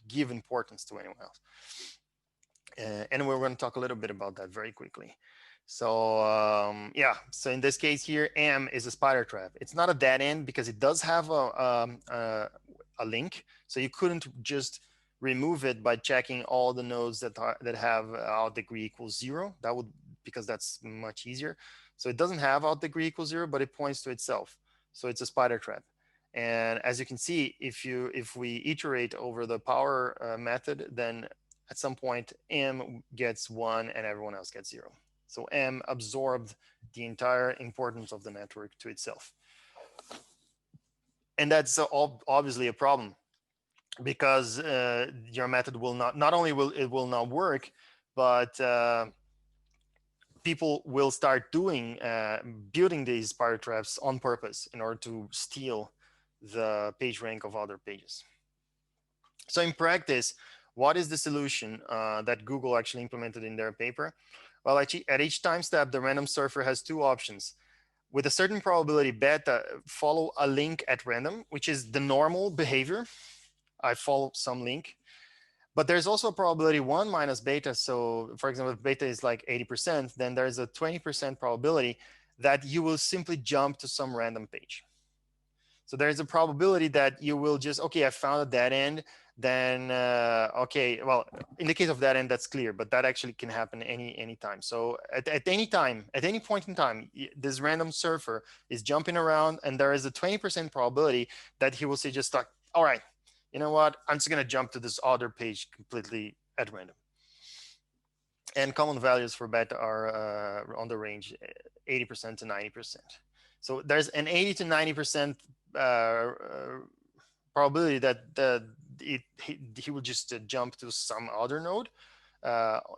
[SPEAKER 1] give importance to anyone else. And we're going to talk a little bit about that very quickly. So yeah, so in this case here, M is a spider trap. It's not a dead end because it does have a link. So you couldn't just remove it by checking all the nodes that have out degree equals 0. That would, because that's much easier. So it doesn't have out degree equals 0, but it points to itself. So it's a spider trap. And as you can see, if we iterate over the power method, then at some point M gets 1 and everyone else gets 0. So M absorbed the entire importance of the network to itself. And that's obviously a problem, because your method will not only will it will not work, but people will start building these spider traps on purpose in order to steal the page rank of other pages. So in practice, what is the solution that Google actually implemented in their paper? Well, at each time step, the random surfer has 2 options. With a certain probability beta, follow a link at random, which is the normal behavior. I follow some link. But there's also a probability 1 minus beta. So for example, if beta is like 80%, then there's a 20% probability that you will simply jump to some random page. So there's a probability that you will just, okay, I found a dead end. Then, okay, well, in the case of dead end, that's clear, but that actually can happen any time. So at any time, at any point in time, this random surfer is jumping around, and there is a 20% probability that he will say just like, all right, you know what? I'm just going to jump to this other page completely at random. And common values for beta are on the range 80% to 90%. So there's an 80 to 90% probability that he will just jump to some other node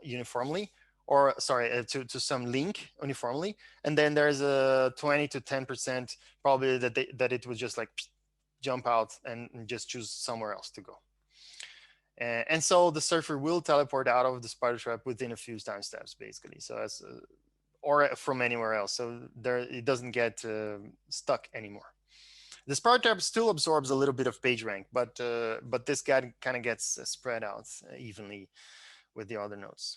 [SPEAKER 1] uniformly, or sorry, to some link uniformly. And then there's a 20 to 10% probability that it would just like jump out and just choose somewhere else to go. And so the surfer will teleport out of the spider trap within a few time steps, basically. So as or from anywhere else. So there, it doesn't get stuck anymore. The spider trap still absorbs a little bit of page rank, but this guy kind of gets spread out evenly with the other nodes.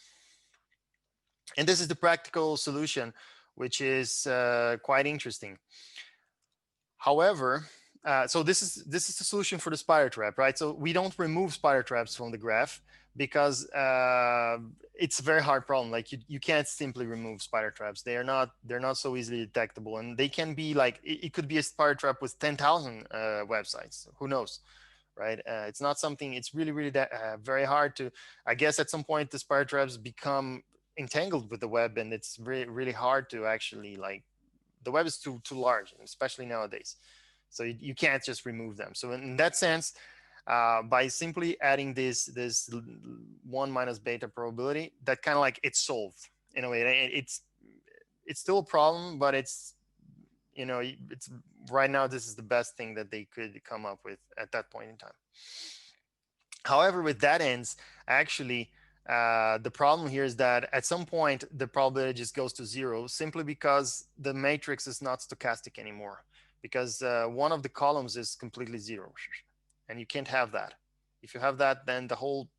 [SPEAKER 1] And this is the practical solution, which is quite interesting. However, so this is the solution for the spider trap, right? So we don't remove spider traps from the graph because it's a very hard problem. Like you can't simply remove spider traps. They're not so easily detectable, and they can be like, it could be a spider trap with 10,000 websites. Who knows, right? It's not something. It's really very hard to. I guess at some point the spider traps become entangled with the web, and it's really hard to actually like. The web is too large, especially nowadays. So you can't just remove them. So in that sense, by simply adding this 1 minus beta probability, that kind of like it's solved in a way. It's still a problem, but it's, you know, it's right now this is the best thing that they could come up with at that point in time. However, with dead ends, actually, the problem here is that at some point the probability just goes to 0 simply because the matrix is not stochastic anymore, because one of the columns is completely 0, and you can't have that. If you have that, then the whole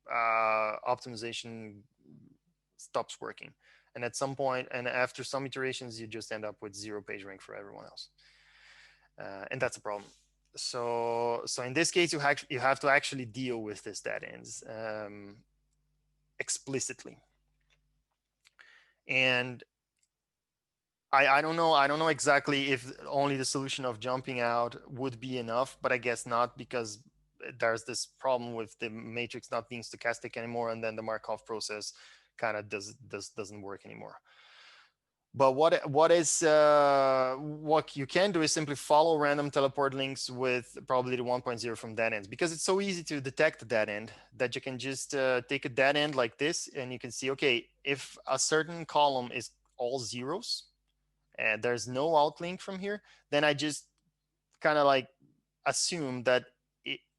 [SPEAKER 1] optimization stops working, and at some point, and after some iterations, you just end up with 0 page rank for everyone else, and that's a problem. So in this case, you have to actually deal with this dead ends explicitly. And I don't know exactly if only the solution of jumping out would be enough, but I guess not, because there's this problem with the matrix not being stochastic anymore, and then the Markov process kind of doesn't work anymore. But what you can do is simply follow random teleport links with probability 1.0 from dead ends, because it's so easy to detect a dead end that you can just take a dead end like this, and you can see, okay, if a certain column is all zeros and there's no outlink from here, then I just kind of like assume that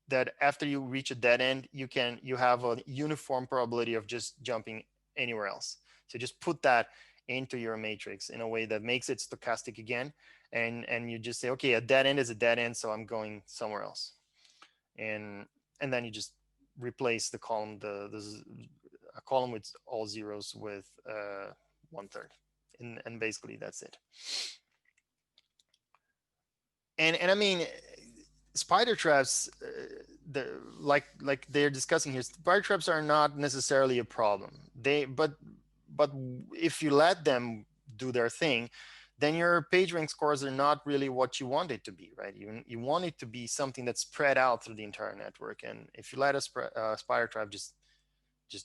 [SPEAKER 1] that after you reach a dead end, you have a uniform probability of just jumping anywhere else. So just put that into your matrix in a way that makes it stochastic again, and you just say, okay, a dead end is a dead end, so I'm going somewhere else, and then you just replace the column, a column with all zeros with 1/3, and basically that's it. And I mean, spider traps, like they're discussing here, spider traps are not necessarily a problem. But if you let them do their thing, then your page rank scores are not really what you want it to be, right? You want it to be something that's spread out through the entire network. And if you let a spider trap just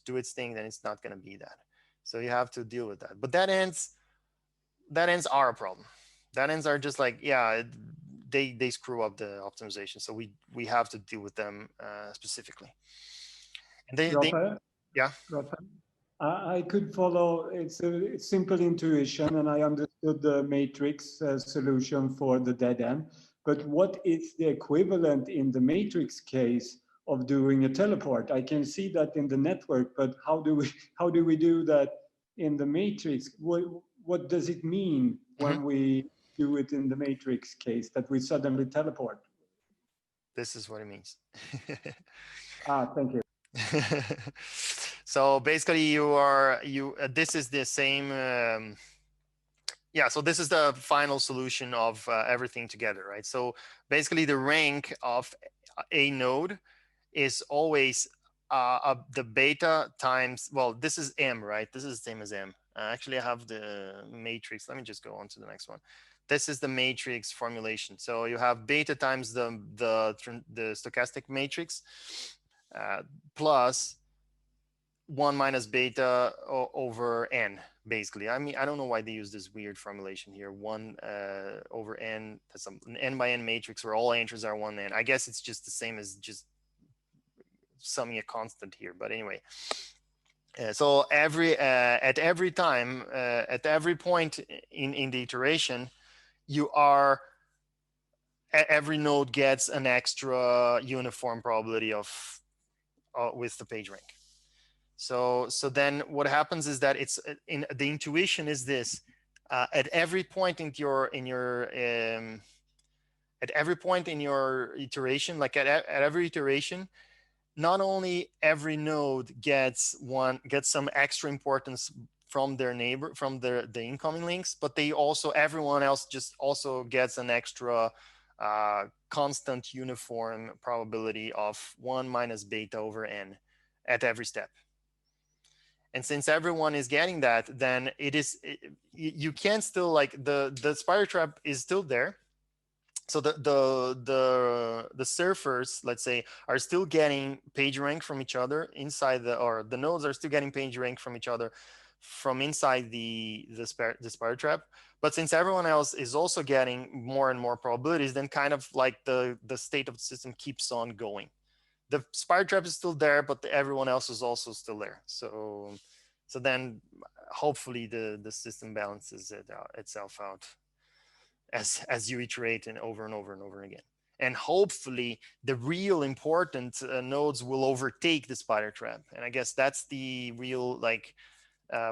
[SPEAKER 1] do its thing, then it's not going to be that. So you have to deal with that. But dead ends are a problem. Dead ends are just like, yeah, they screw up the optimization. So we have to deal with them specifically. And yeah.
[SPEAKER 4] I could follow. It's a simple intuition, and I understood the matrix solution for the dead end. But what is the equivalent in the matrix case of doing a teleport? I can see that in the network, but how do we do that in the matrix? What does it mean when we do it in the matrix case, that we suddenly teleport?
[SPEAKER 1] This is what it means.
[SPEAKER 4] Thank you.
[SPEAKER 1] So basically this is the same yeah, so this is the final solution of everything together, right? So basically the rank of a node is always the beta times, well, this is M, right? This is the same as M. Actually, I have the matrix. Let me just go on to the next one. This is the matrix formulation. So you have beta times the stochastic matrix plus 1 minus beta over n, basically. I mean, I don't know why they use this weird formulation here. 1 over n, that's an n by n matrix where all entries are 1n. I guess it's just the same as just summing a constant here, but anyway. So at every time, at every point in the iteration, you are, every node gets an extra uniform probability of with the page rank. So then what happens is that it's in the intuition is this: at every point in your at every point in your iteration, like at every iteration, not only every node gets some extra importance from their neighbor, from the incoming links, but they also, everyone else just also gets an extra constant uniform probability of 1 minus beta over n at every step. And since everyone is getting that, then you can still, like, the spider trap is still there. So the surfers, let's say, are still getting page rank from each other inside or the nodes are still getting page rank from each other from inside the spider trap. But since everyone else is also getting more and more probabilities, then kind of like the state of the system keeps on going. The spider trap is still there, but everyone else is also still there. So then hopefully the system balances itself out as you iterate and over and over and over again. And hopefully the real important nodes will overtake the spider trap. And I guess that's the real, like,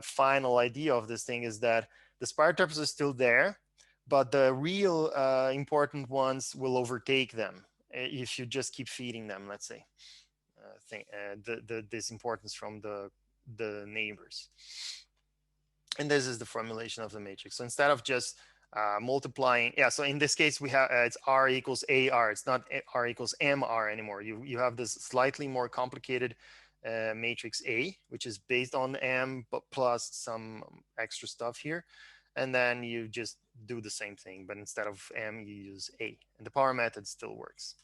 [SPEAKER 1] final idea of this thing, is that the spider traps are still there, but the real important ones will overtake them if you just keep feeding them, let's say, this importance from the neighbors. And this is the formulation of the matrix. So instead of just multiplying, yeah, so in this case we have it's R equals AR. It's not R equals MR anymore. You have this slightly more complicated matrix A, which is based on M but plus some extra stuff here, and then you just do the same thing, but instead of M you use A, and the power method still works.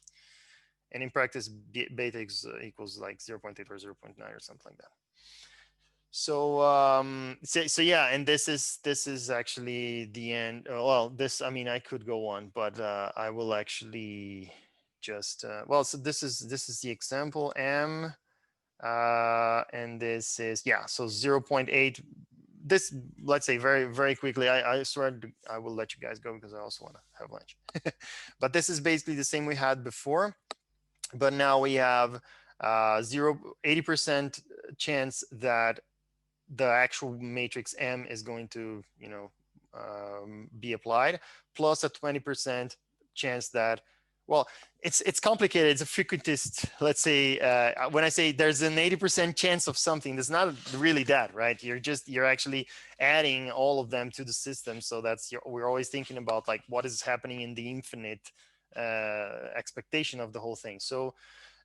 [SPEAKER 1] And in practice, beta equals like 0.8 or 0.9 or something like that. So yeah, and this is actually the end. Well, this, I mean, I could go on, but I will actually just well, so this is the example M, and this is, yeah, so 0.8. This, let's say very quickly, I swear I will let you guys go because I also want to have lunch. But this is basically the same we had before, but now we have 80% chance that the actual matrix M is going to, be applied, plus a 20% chance that, well, it's complicated. It's a frequentist. Let's say when I say there's an 80% chance of something, that's not really that, right? You're actually adding all of them to the system. So we're always thinking about, like, what is happening in the infinite expectation of the whole thing. So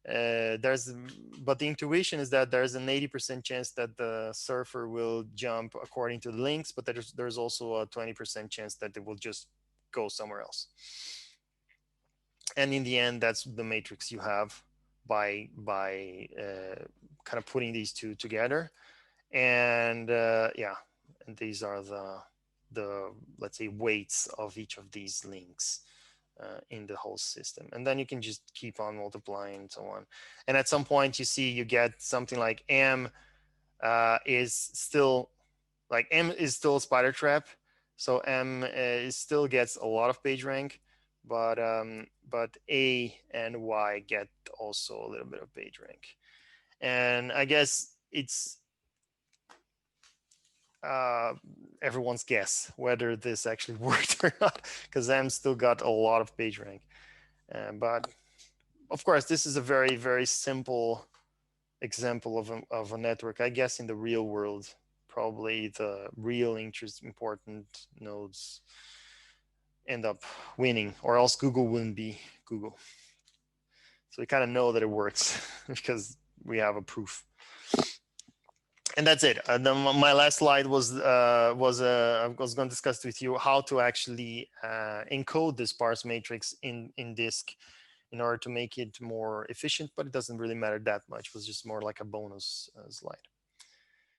[SPEAKER 1] but the intuition is that there's an 80% chance that the surfer will jump according to the links, but there's also a 20% chance that it will just go somewhere else. And in the end, that's the matrix you have by kind of putting these two together. And yeah, and these are the let's say weights of each of these links in the whole system. And then you can just keep on multiplying and so on. And at some point you see you get something like M is still a spider trap. So M still gets a lot of page rank, but A and Y get also a little bit of page rank. And I guess it's everyone's guess whether this actually worked or not, because M still got a lot of page rank. But of course, this is a very simple example of a network. I guess in the real world, probably the real important nodes end up winning, or else Google wouldn't be Google. So we kind of know that it works because we have a proof. And that's it. My last slide was I was going to discuss with you how to actually encode this sparse matrix in disk in order to make it more efficient, but it doesn't really matter that much. It was just more like a bonus slide.